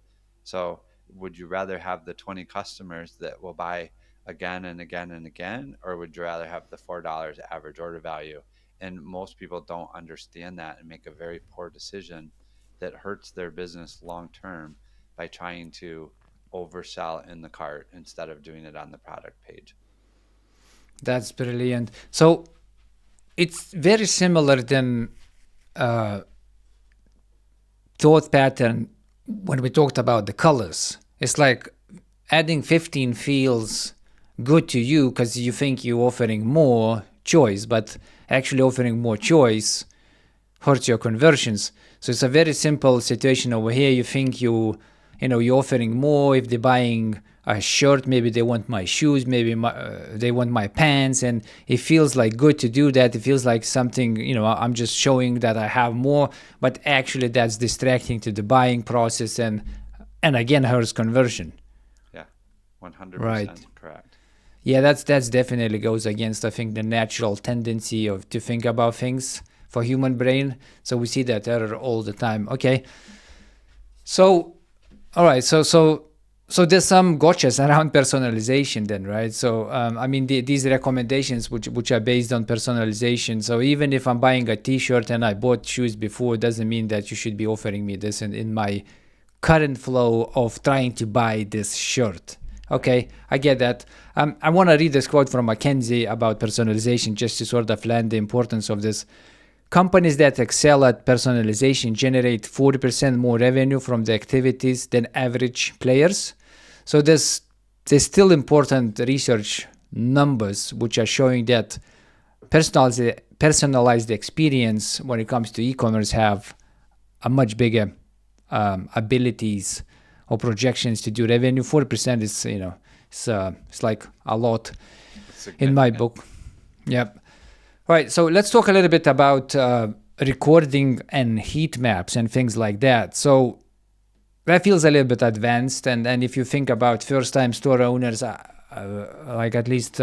So would you rather have the 20 customers that will buy again and again and again, or would you rather have the $4 average order value? And most people don't understand that and make a very poor decision that hurts their business long term by trying to oversell in the cart instead of doing it on the product page. That's brilliant. So it's very similar than thought pattern when we talked about the colors. It's like adding 15 fields good to you because you think you're offering more choice, but actually offering more choice hurts your conversions. So it's a very simple situation over here. You think you're offering more. If they're buying a shirt, maybe they want my shoes, maybe they want my pants, and it feels like good to do that. It feels like something, I'm just showing that I have more, but actually that's distracting to the buying process and again hurts conversion. Yeah, Right. 100% correct. Yeah, that's definitely goes against, I think, the natural tendency of to think about things for human brain. So we see that error all the time. Okay, so all right, so there's some gotchas around personalization then, right? So I mean these recommendations which are based on personalization. So even if I'm buying a T-shirt and I bought shoes before, doesn't mean that you should be offering me this in my current flow of trying to buy this shirt. Right. Okay, I get that. I want to read this quote from Mackenzie about personalization just to sort of land the importance of this. Companies that excel at personalization generate 40% more revenue from the activities than average players. So there's still important research numbers which are showing that personalized experience when it comes to e-commerce have a much bigger abilities or projections to do revenue. 40% is it's like a lot It's in my significant. book. Yep. Right. So let's talk a little bit about recording and heat maps and things like that. So that feels a little bit advanced. And if you think about first time store owners, like at least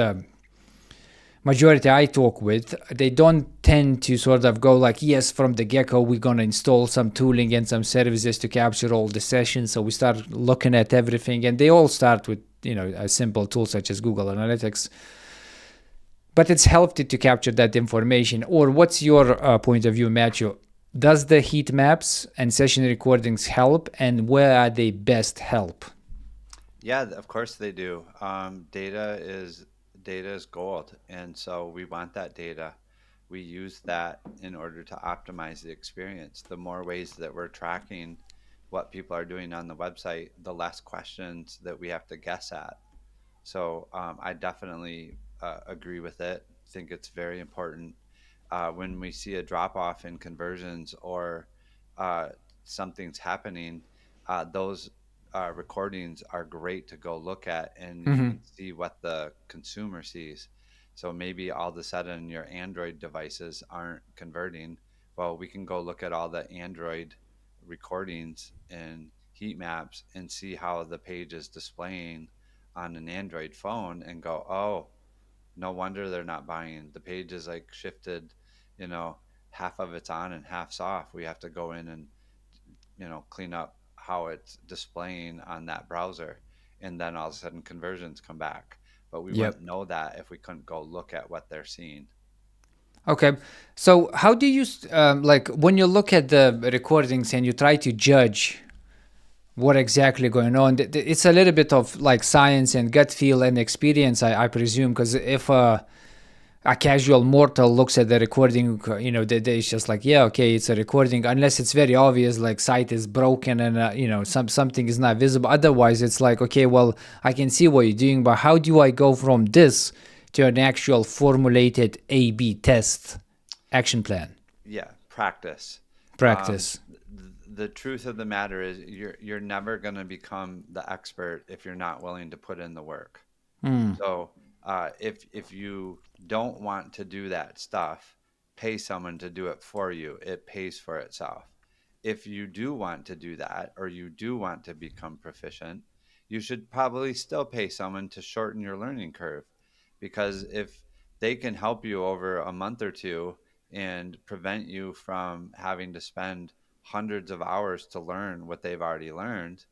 majority I talk with, they don't tend to sort of go like, yes, from the get-go, we're going to install some tooling and some services to capture all the sessions. So we start looking at everything, and they all start with, a simple tool such as Google Analytics. But it's healthy to capture that information. Or what's your point of view, Matthew? Does the heat maps and session recordings help, and where are they best help? Yeah, of course they do. Data is gold, and so we want that data. We use that in order to optimize the experience. The more ways that we're tracking what people are doing on the website, the less questions that we have to guess at. So I definitely agree with it. Think it's very important when we see a drop off in conversions or uh, something's happening. Those recordings are great to go look at, and you can see what the consumer sees. So maybe all of a sudden your Android devices aren't converting. Well, we can go look at all the Android recordings and heat maps and see how the page is displaying on an Android phone and go, oh, no wonder they're not buying. The page is like shifted, you know, half of it's on and half's off. We have to go in and, clean up how it's displaying on that browser. And then all of a sudden conversions come back. But we Yep. wouldn't know that if we couldn't go look at what they're seeing. Okay. So how do you like when you look at the recordings and you try to judge what exactly going on? It's a little bit of like science and gut feel and experience, I presume, because if a casual mortal looks at the recording, it's just like, yeah, okay, it's a recording, unless it's very obvious, like site is broken and something is not visible. Otherwise, it's like, okay, well, I can see what you're doing, but how do I go from this to an actual formulated A/B test action plan Yeah, practice. practice? The truth of the matter is you're never going to become the expert if you're not willing to put in the work. So if you don't want to do that stuff, pay someone to do it for you. It pays for itself. If you do want to do that, or you do want to become proficient, you should probably still pay someone to shorten your learning curve, because if they can help you over a month or two and prevent you from having to spend hundreds of hours to learn what they've already learned,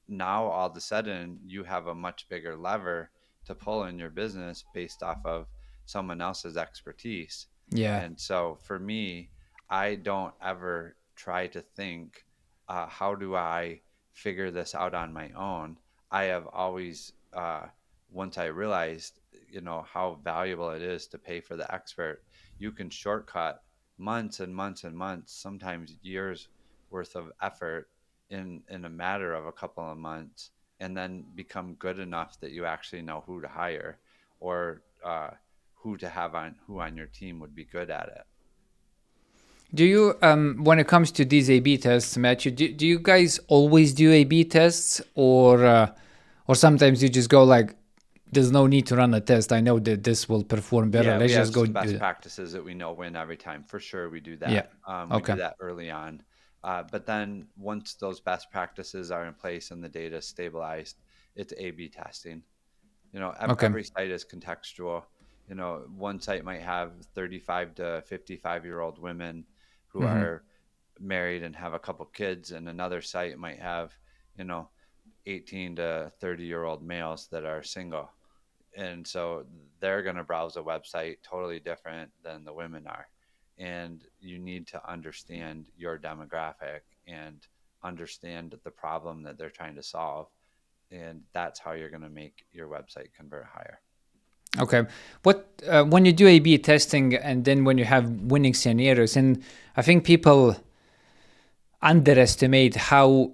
now all of a sudden you have a much bigger lever to pull in your business based off of someone else's expertise. Yeah. And so for me, I don't ever try to think, how do I figure this out on my own? I have always, once I realized, how valuable it is to pay for the expert, you can shortcut months and months and months, sometimes years worth of effort in a matter of a couple of months, and then become good enough that you actually know who to hire, or who on your team would be good at it. Do you, when it comes to these A/B tests, Matthew, do you guys always do A/B tests, or sometimes you just go like, there's no need to run a test. I know that this will perform better. Yeah, we Let's have just go some do best it. practices that we know win every time. For sure, we do Yeah. that. We Okay. do that early on. But then once those best practices are in place and the data is stabilized, it's A/B testing. Okay. Every site is contextual. One site might have 35 to 55-year-old women who are married and have a couple kids, and another site might have, 18 to 30-year-old males that are single. And so they're going to browse a website totally different than the women are. And you need to understand your demographic and understand the problem that they're trying to solve. And that's how you're going to make your website convert higher. Okay. What when you do A/B testing, and then when you have winning scenarios, and I think people underestimate how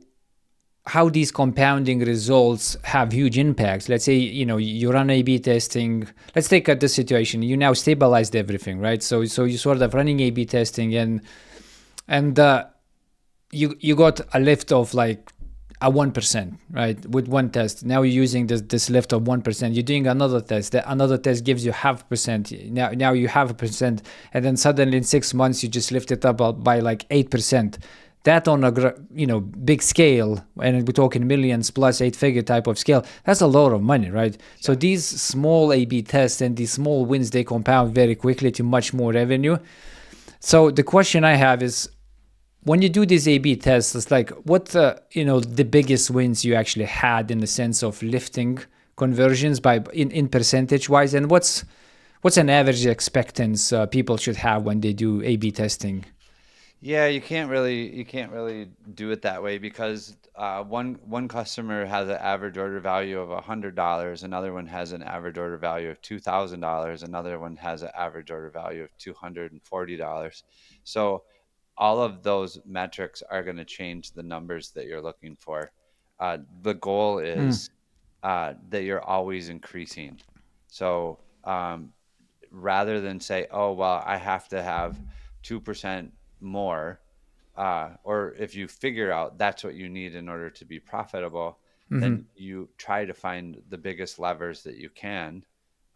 these compounding results have huge impacts. Let's say, you run A/B testing. Let's take this situation. You now stabilized everything, right? So you sort of running A/B testing, and you got a lift of like a 1%, right? With one test. Now you're using this lift of 1%. You're doing another test. Another test gives you 0.5%. Now you have 1%, and then suddenly in 6 months you just lift it up by like 8%. That on a big scale, and we're talking millions plus 8-figure type of scale, that's a lot of money, right? Yeah. So these small A/B tests and these small wins, they compound very quickly to much more revenue. So the question I have is, when you do these A/B tests, it's like, what the biggest wins you actually had in the sense of lifting conversions by in percentage wise, and what's an average expectance people should have when they do A/B testing? Yeah, you can't really do it that way, because one customer has an average order value of $100, another one has an average order value of $2,000, another one has an average order value of $240. So all of those metrics are going to change the numbers that you're looking for. The goal is that you're always increasing. So rather than say, oh, well, I have to have 2% more, or if you figure out that's what you need in order to be profitable, then you try to find the biggest levers that you can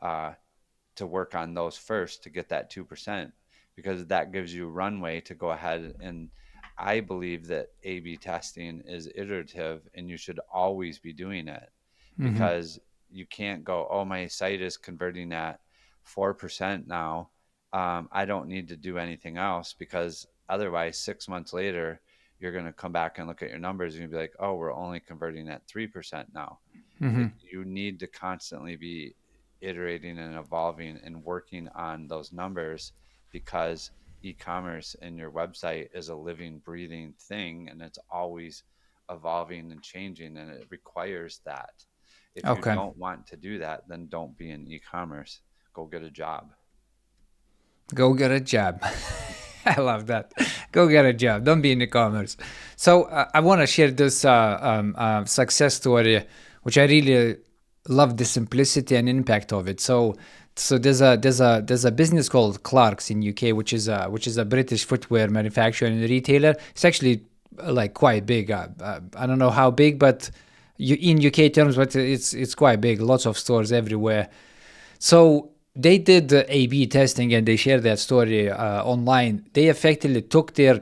to work on those first to get that 2%, because that gives you runway to go ahead. And I believe that A/B testing is iterative, and you should always be doing it, because you can't go, oh, my site is converting at 4% now. I don't need to do anything else, because otherwise 6 months later, you're going to come back and look at your numbers and you'll be like, oh, we're only converting at 3% now. You need to constantly be iterating and evolving and working on those numbers, because e-commerce and your website is a living, breathing thing, and it's always evolving and changing, and it requires that. If you Okay. don't want to do that, then don't be in e-commerce. Go get a job. Go get a job. I love that. Go get a job. Don't be in e-commerce. So I want to share this success story, which I really love the simplicity and impact of it. So there's a business called Clark's in UK, which is a British footwear manufacturer and retailer. It's actually like quite big. I don't know how big, but in UK terms, but it's quite big. Lots of stores everywhere. So they did the A/B testing, and they shared that story online. They effectively took their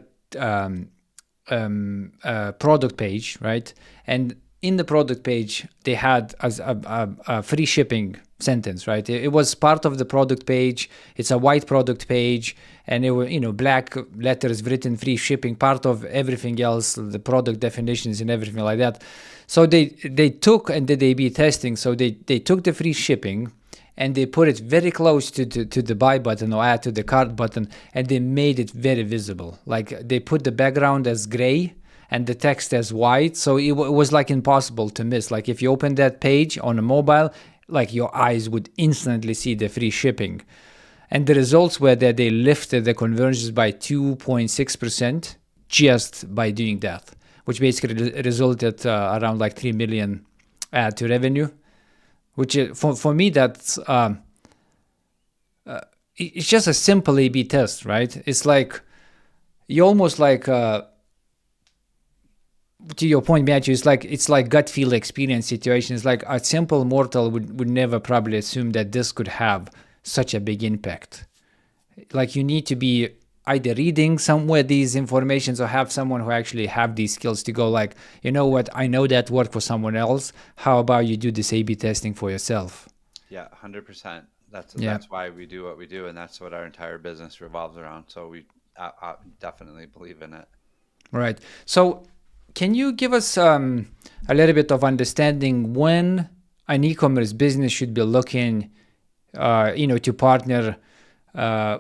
product page, right? And in the product page, they had as a free shipping sentence, right? It was part of the product page. It's a white product page, and it was, black letters written free shipping, part of everything else, the product definitions and everything like that. So they took and did A/B testing. So they took the free shipping, and they put it very close to the buy button or add to the cart button, and they made it very visible. Like they put the background as gray and the text as white, so it was like impossible to miss. Like if you open that page on a mobile, like your eyes would instantly see the free shipping. And the results were that they lifted the conversions by 2.6% just by doing that, which basically resulted around like 3 million add to revenue, which is, for me, that's it's just a simple A/B test, right? It's like you almost like to your point, Matthew, it's like gut feel experience situations. Like a simple mortal would never probably assume that this could have such a big impact. Like you need to be either reading somewhere these informations or have someone who actually have these skills to go like, you know what, I know that worked for someone else. How about you do this A/B testing for yourself? Yeah, 100%. That's Yeah. that's why we do what we do, and that's what our entire business revolves around. So we definitely believe in it. Right. So, can you give us a little bit of understanding when an e-commerce business should be looking, to partner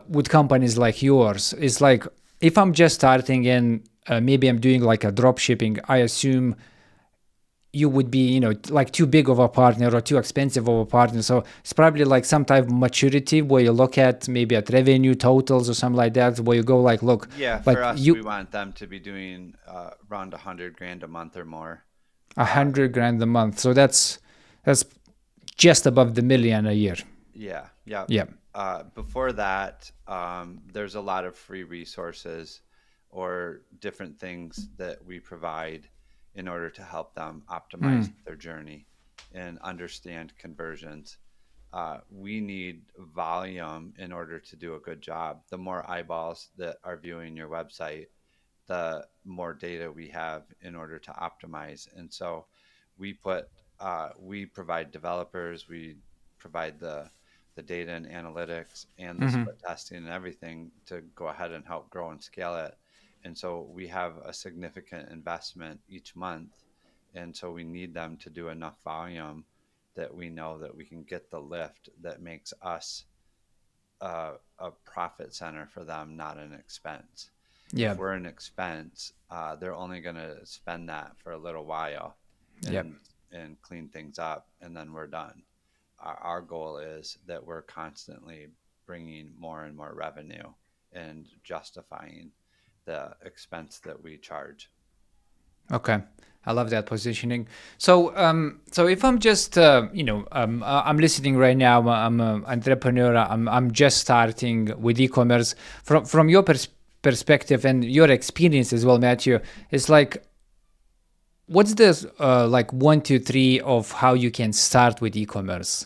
with companies like yours? It's like if I'm just starting and maybe I'm doing like a drop shipping, I assume you would be, like too big of a partner or too expensive of a partner. So it's probably like some type of maturity where you look at maybe at revenue totals or something like that, where you go like, look, Yeah, for like us, we you want them to be doing around 100 grand a month or more. 100 grand a month. So that's just above the million a year. Yeah, yeah. Yeah. Before that, there's a lot of free resources or different things that we provide in order to help them optimize their journey and understand conversions. We need volume in order to do a good job. The more eyeballs that are viewing your website, the more data we have in order to optimize. And so we put we provide developers, we provide the data and analytics and the split testing and everything to go ahead and help grow and scale it. And so we have a significant investment each month. And so we need them to do enough volume that we know that we can get the lift that makes us a profit center for them, not an expense. Yeah. If we're an expense, they're only going to spend that for a little while Yeah. and clean things up, and then we're done. Our goal is that we're constantly bringing more and more revenue and justifying the expense that we charge. Okay. I love that positioning. So, so if I'm just, I'm listening right now. I'm an entrepreneur. I'm just starting with e-commerce. From your perspective and your experience as well, Matthew, it's like, what's the like 1, 2, 3 of how you can start with e-commerce?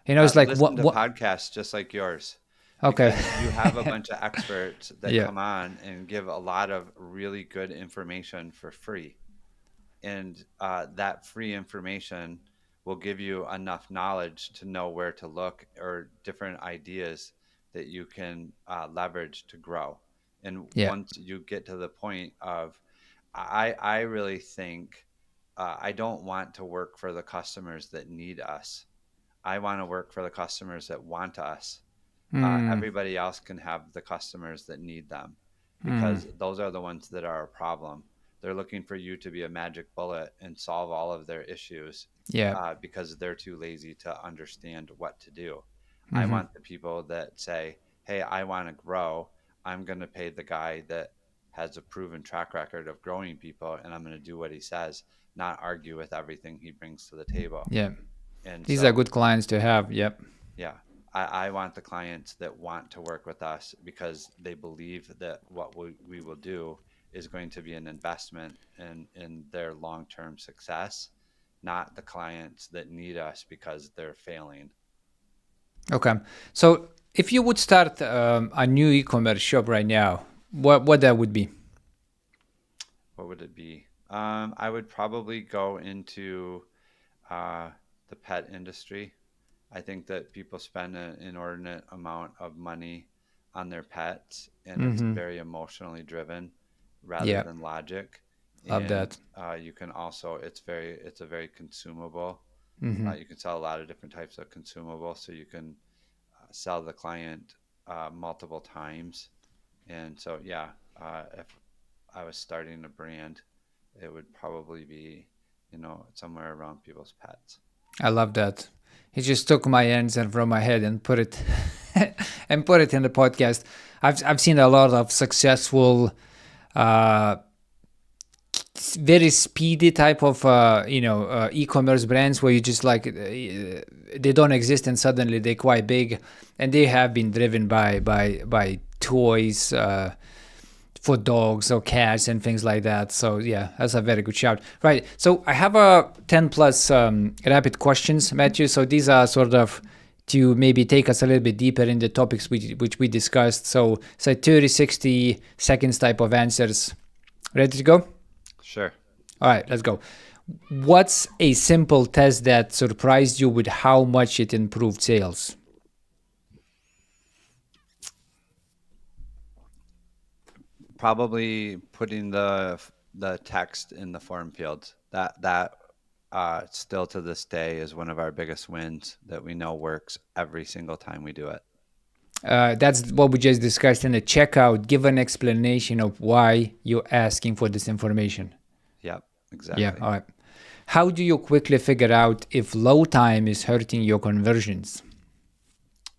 It's like Listen to what? podcasts just like yours, Okay. because you have a bunch of experts that Yeah. come on and give a lot of really good information for free. And that free information will give you enough knowledge to know where to look or different ideas that you can leverage to grow. And Yeah. once you get to the point of, I really think I don't want to work for the customers that need us. I want to work for the customers that want us. Mm, Everybody else can have the customers that need them, mm, because those are the ones that are a problem. They're looking for you to be a magic bullet and solve all of their issues yeah. because they're too lazy to understand what to do. I Mm-hmm. want the people that say, hey, I want to grow. I'm going to pay the guy that has a proven track record of growing people, and I'm going to do what he says, not argue with everything he brings to the table. Yeah. And These are so good clients to have. Yep. yeah. I want the clients that want to work with us because they believe that what we will do is going to be an investment in their long term success, not the clients that need us because they're failing. Okay. So if you would start a new e-commerce shop right now, what that would be? What would it be? I would probably go into uh, the pet industry. I think that people spend an inordinate amount of money on their pets, and it's Mm-hmm. very emotionally driven rather Yeah. than logic. Love And that. you can also, it's a very consumable. Mm-hmm. You can sell a lot of different types of consumables, so you can sell the client multiple times. And so, yeah, if I was starting a brand, it would probably be, somewhere around people's pets. I love that. He just took my answer from my head and put it and put it in the podcast. I've seen a lot of successful uh, very speedy type of e-commerce brands where you just like they don't exist and suddenly they're quite big, and they have been driven by toys for dogs or cats and things like that. So yeah, that's a very good shout. Right. So I have a 10 plus rapid questions, Matthew. So these are sort of to maybe take us a little bit deeper in the topics which we discussed. So say 30, 60 seconds type of answers. Ready to go? Sure. All right, let's go. What's a simple test that surprised you with how much it improved sales? Probably putting the text in the form fields. That still to this day is one of our biggest wins that we know works every single time we do it. That's what we just discussed in the checkout. Give an explanation of why you're asking for this information. Yep, exactly. Yeah, all right. How do you quickly figure out if load time is hurting your conversions?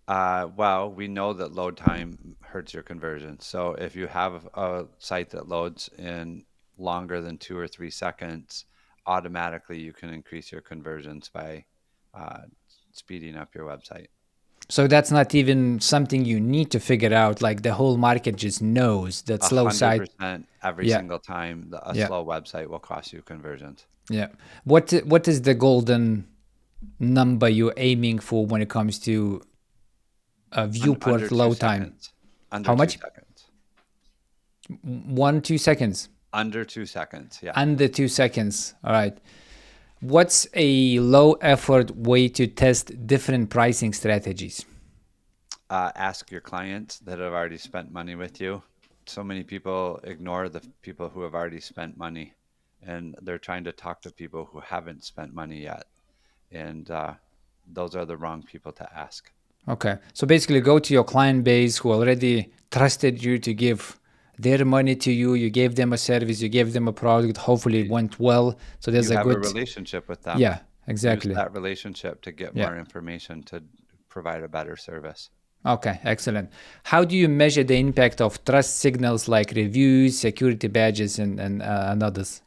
Well, we know that load time hurts your conversion. So if you have a site that loads in longer than 2 or 3 seconds, automatically you can increase your conversions by speeding up your website. So that's not even something you need to figure out. Like the whole market just knows that slow site. 100% every Yeah, single time a yeah, slow website will cost you conversions. yeah. What is the golden number you're aiming for when it comes to Under viewport two load time? seconds. Under How two much? seconds. 2 seconds. Under 2 seconds. Yeah. Under 2 seconds. All right. What's a low effort way to test different pricing strategies? Ask your clients that have already spent money with you. So many people ignore the people who have already spent money, and they're trying to talk to people who haven't spent money yet. And those are the wrong people to ask. Okay. So basically go to your client base who already trusted you to give their money to you. You gave them a service, you gave them a product. Hopefully it You, went well. So there's you a have a good, relationship with them. yeah, Use exactly. that relationship to get Yeah. more information to provide a better service. Okay, excellent. How do you measure the impact of trust signals like reviews, security badges, and others?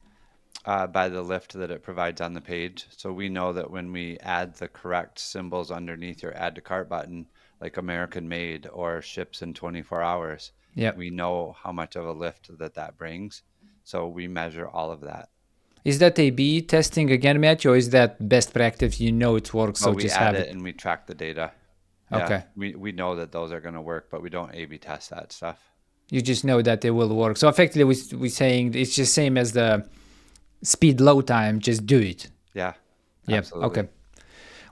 By the lift that it provides on the page. So we know that when we add the correct symbols underneath your add to cart button, like American made or ships in 24 hours, Yep. we know how much of a lift that brings. So we measure all of that. Is that A/B testing again, Matthew, or is that best practice? You know it works, Oh, so we just add have it it. and we track the data. Yeah, Okay. we know that those are going to work, but we don't A/B test that stuff. You just know that they will work. So effectively, we're saying it's just same as the speed load time. Just do it. Yeah, Yep. absolutely. Okay.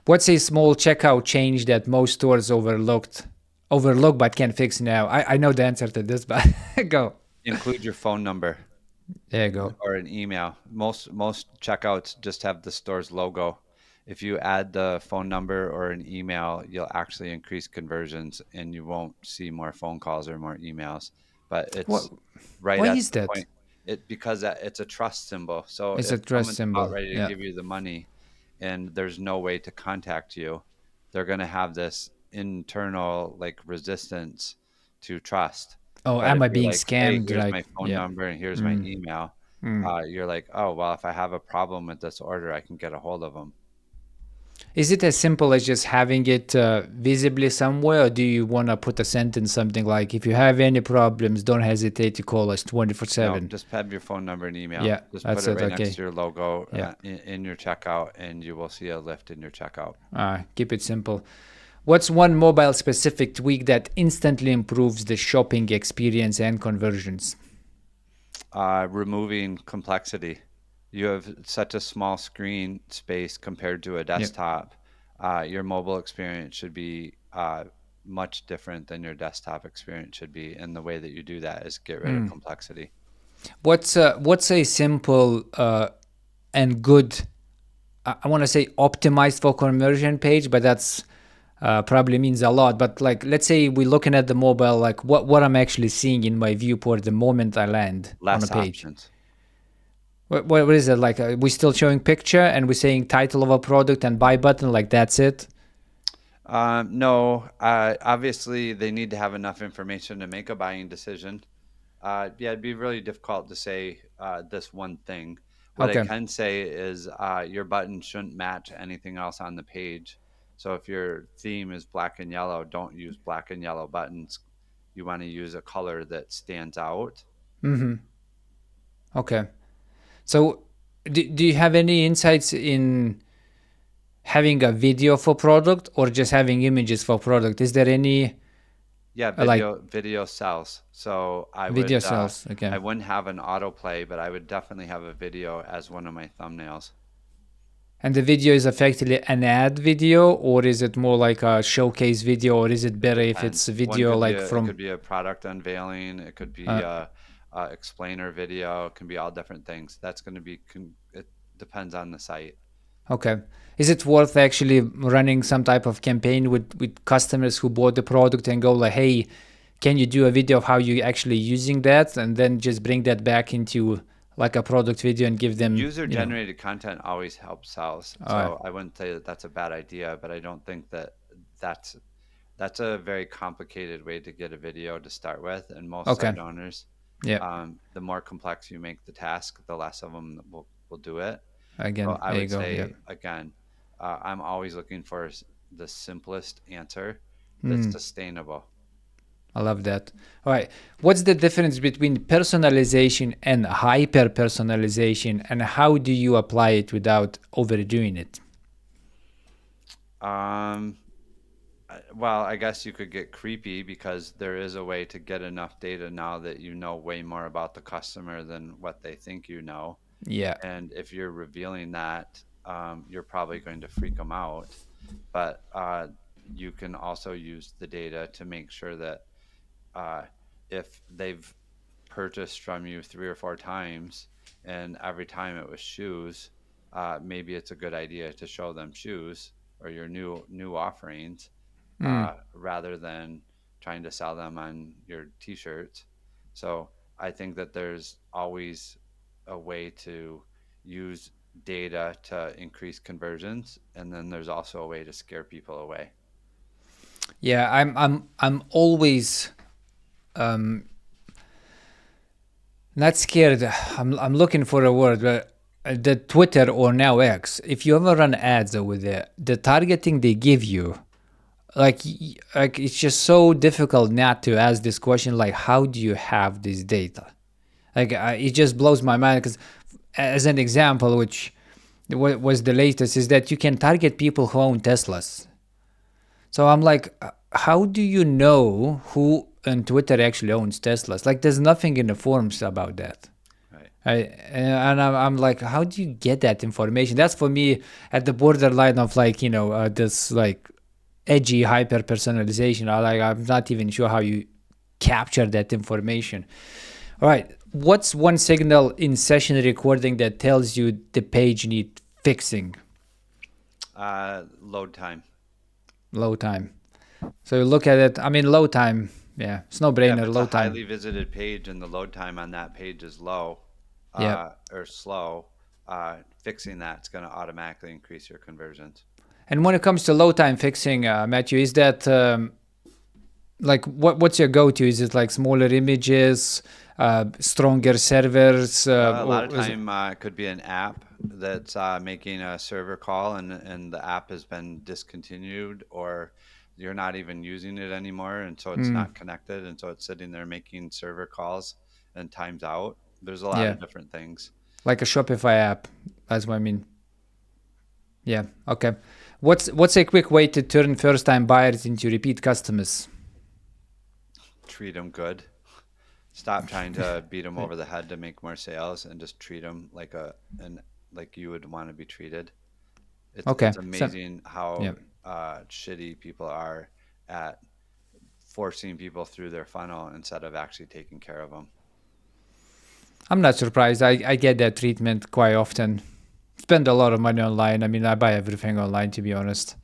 What's a small checkout change that most stores overlook but can fix now? I know the answer to this, but go. Include your phone number There you go. or an email. Most checkouts just have the store's logo. If you add the phone number or an email, you'll actually increase conversions and you won't see more phone calls or more emails. But What? it's right Why at is the that? point because it's a trust symbol. So It's if a trust someone's about symbol. ready to Yeah. give you the money and there's no way to contact you, they're going to have this internal like resistance to trust. Oh, But if am I you're being like, hey, scammed? here's Like, my phone yeah. number and here's my Mm, email, mm. you're like, oh, well, if I have a problem with this order, I can get a hold of them. Is it as simple as just having it visibly somewhere, or do you want to put a sentence, something like, if you have any problems, don't hesitate to call us No, 24/7? just have your phone number and email. Yeah, Just put that's it it. right next Okay. to your logo Yeah. in your checkout, and you will see a lift in your checkout. Keep it simple. What's one mobile specific tweak that instantly improves the shopping experience and conversions? Removing complexity. You have such a small screen space compared to a Yeah. desktop. Your mobile experience should be much different than your desktop experience should be. And the way that you do that is get rid of complexity. What's a simple and good, I want to say optimized for conversion page, but that's probably means a lot. But like, let's say we're looking at the mobile, like what I'm actually seeing in my viewport the moment I land on a Less page. options. What is it like? We're still showing picture and we're saying title of a product and buy button, like that's it. No, obviously they need to have enough information to make a buying decision. Yeah, it'd be really difficult to say this one thing. What I Okay. can say is your button shouldn't match anything else on the page. So if your theme is black and yellow, don't use black and yellow buttons. You want to use a color that stands out. Mm-hmm. Okay. So, do you have any insights in having a video for product or just having images for product? Is there any Yeah, like video sells. So video sales? Okay. I wouldn't have an autoplay, but I would definitely have a video as one of my thumbnails. And the video is effectively an ad video, or is it more like a showcase video, or is it It better if it's depends. a One video could be like a it from? could be a product unveiling. It could be Uh, a explainer video. It can be all different things. That's going to be it depends on the site. okay. Is it worth actually running some type of campaign with customers who bought the product and go like, hey, can you do a video of how you actually using that, and then just bring that back into like a product video and give them, User generated content always helps sales. uh, So I wouldn't say that that's a bad idea, but I don't think that that's that's a very complicated way to get a video to start with. And most okay, site owners, yeah, the more complex you make the task, the less of them will do it. So again, I there you would go, yeah. say again, I'm always looking for the simplest answer that's Mm. sustainable. I love that. All right. What's the difference between personalization and hyper personalization, and how do you apply it without overdoing it? Um, well, I guess you could get creepy because there is a way to get enough data now that you know way more about the customer than what they think you know. Yeah. And if you're revealing that, you're probably going to freak them out. But you can also use the data to make sure that uh, if they've purchased from you 3 or 4 times and every time it was shoes, maybe it's a good idea to show them shoes or your new offerings Mm. rather than trying to sell them on your t-shirts. So I think that there's always a way to use data to increase conversions, and then there's also a way to scare people away. Yeah, I'm always um not scared. I'm looking for a word, but the Twitter or now X, if you ever run ads over there, the targeting they give you, like like it's just so difficult not to ask this question, like how do you have this data? Like it just blows my mind because, as an example, which was the latest, is that you can target people who own Teslas. So I'm like, how do you know who on Twitter actually owns Teslas? Like, there's nothing in the forums about that. Right. And I'm like, how do you get that information? That's for me at the borderline of like, this like edgy hyper personalization. I'm not even sure how you capture that information. All right. What's one signal in session recording that tells you the page need fixing? Load time. Low time. So you look at it. I mean, low time. Yeah, it's no Yeah, if brainer. it's a Low time. highly visited page and the load time on that page is low Yeah. or slow, fixing that's going to automatically increase your conversions. And when it comes to low time fixing, Matthew, is that like what's your go-to? Is it like smaller images, stronger servers, A lot of or is it? time it could be an app that's making a server call and the app has been discontinued or you're not even using it anymore and so it's Mm, not connected and so it's sitting there making server calls and times out. There's a lot yeah, of different things. like a Shopify app. That's what I mean. Yeah. Okay. What's a quick way to turn first-time buyers into repeat customers? Treat them good. Stop trying to beat them over the head to make more sales and just treat them like you would want to be treated. Okay. It's So amazing yeah. how shitty people are at forcing people through their funnel instead of actually taking care of them. I'm not surprised. I get that treatment quite often. Spend a lot of money online. I mean, I buy everything online, to be honest.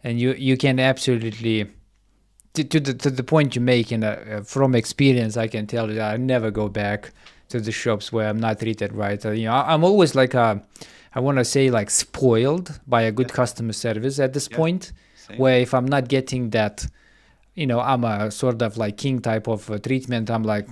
And you can absolutely, to the point you make, from experience, I can tell you that I never go back to the shops where I'm not treated right. I'm always like I want to say like spoiled by a Yeah, good customer service at this yeah, point, same. where if I'm not getting that, I'm a sort of like king type of treatment. I'm like,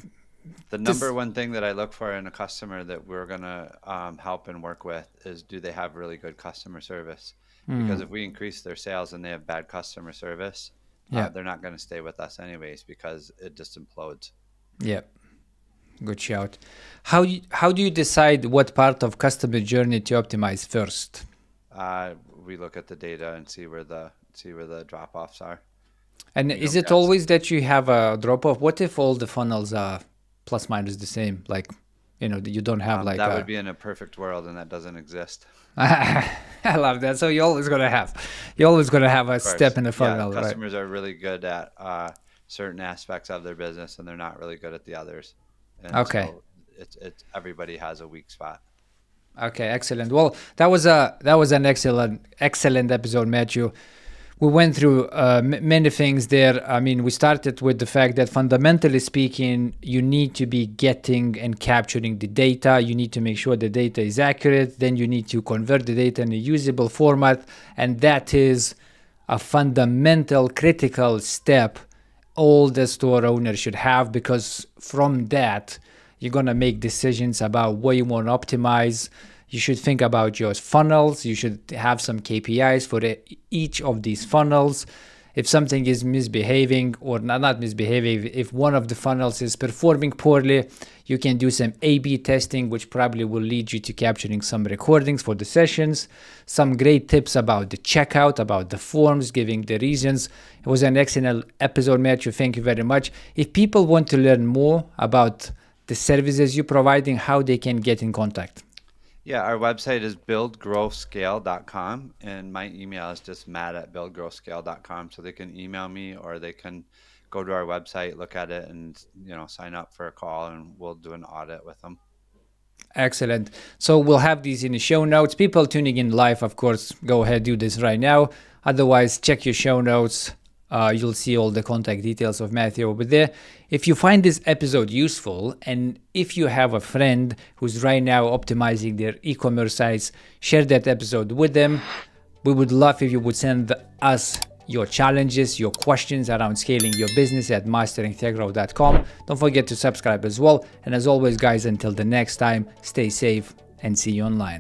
The this. number one thing that I look for in a customer that we're gonna help and work with is, do they have really good customer service? Because if we increase their sales and they have bad customer service, Yeah, they're not going to stay with us anyways, because it just implodes. yeah, good shout. How do you decide what part of customer journey to optimize first? We look at the data and see where the drop offs are. And You know, is it yes, always that you have a drop off? What if all the funnels are plus minus the same? Like, you don't have like that would a. be in a perfect world, and that doesn't exist. I love that. So you're always gonna have a Of course, step in the yeah, funnel, right? customers are really good at certain aspects of their business, and they're not really good at the others. And Okay. so it's everybody has a weak spot. Okay, excellent. Well, that was an excellent episode, Matthew. We went through many things there. I mean, we started with the fact that fundamentally speaking, you need to be getting and capturing the data. You need to make sure the data is accurate. Then you need to convert the data in a usable format, and that is a fundamental, critical step all the store owners should have, because from that you're going to make decisions about what you want to optimize. You should think about your funnels. You should have some KPIs for each of these funnels. If something is misbehaving or not misbehaving, if one of the funnels is performing poorly, you can do some A/B testing, which probably will lead you to capturing some recordings for the sessions. Some great tips about the checkout, about the forms, giving the reasons. It was an excellent episode, Matthew. Thank you very much. If people want to learn more about the services you're providing, how they can get in contact. Yeah, our website is buildgrowscale.com, and my email is just matt@buildgrowscale.com. So they can email me, or they can go to our website, look at it, and sign up for a call, and we'll do an audit with them. Excellent. So we'll have these in the show notes. People tuning in live, of course, go ahead, do this right now. Otherwise, check your show notes. You'll see all the contact details of Matthew over there. If you find this episode useful, and if you have a friend who's right now optimizing their e-commerce sites, share that episode with them. We would love if you would send us your challenges, your questions around scaling your business at masteringtechgrowth.com. Don't forget to subscribe as well. And as always, guys, until the next time, stay safe and see you online.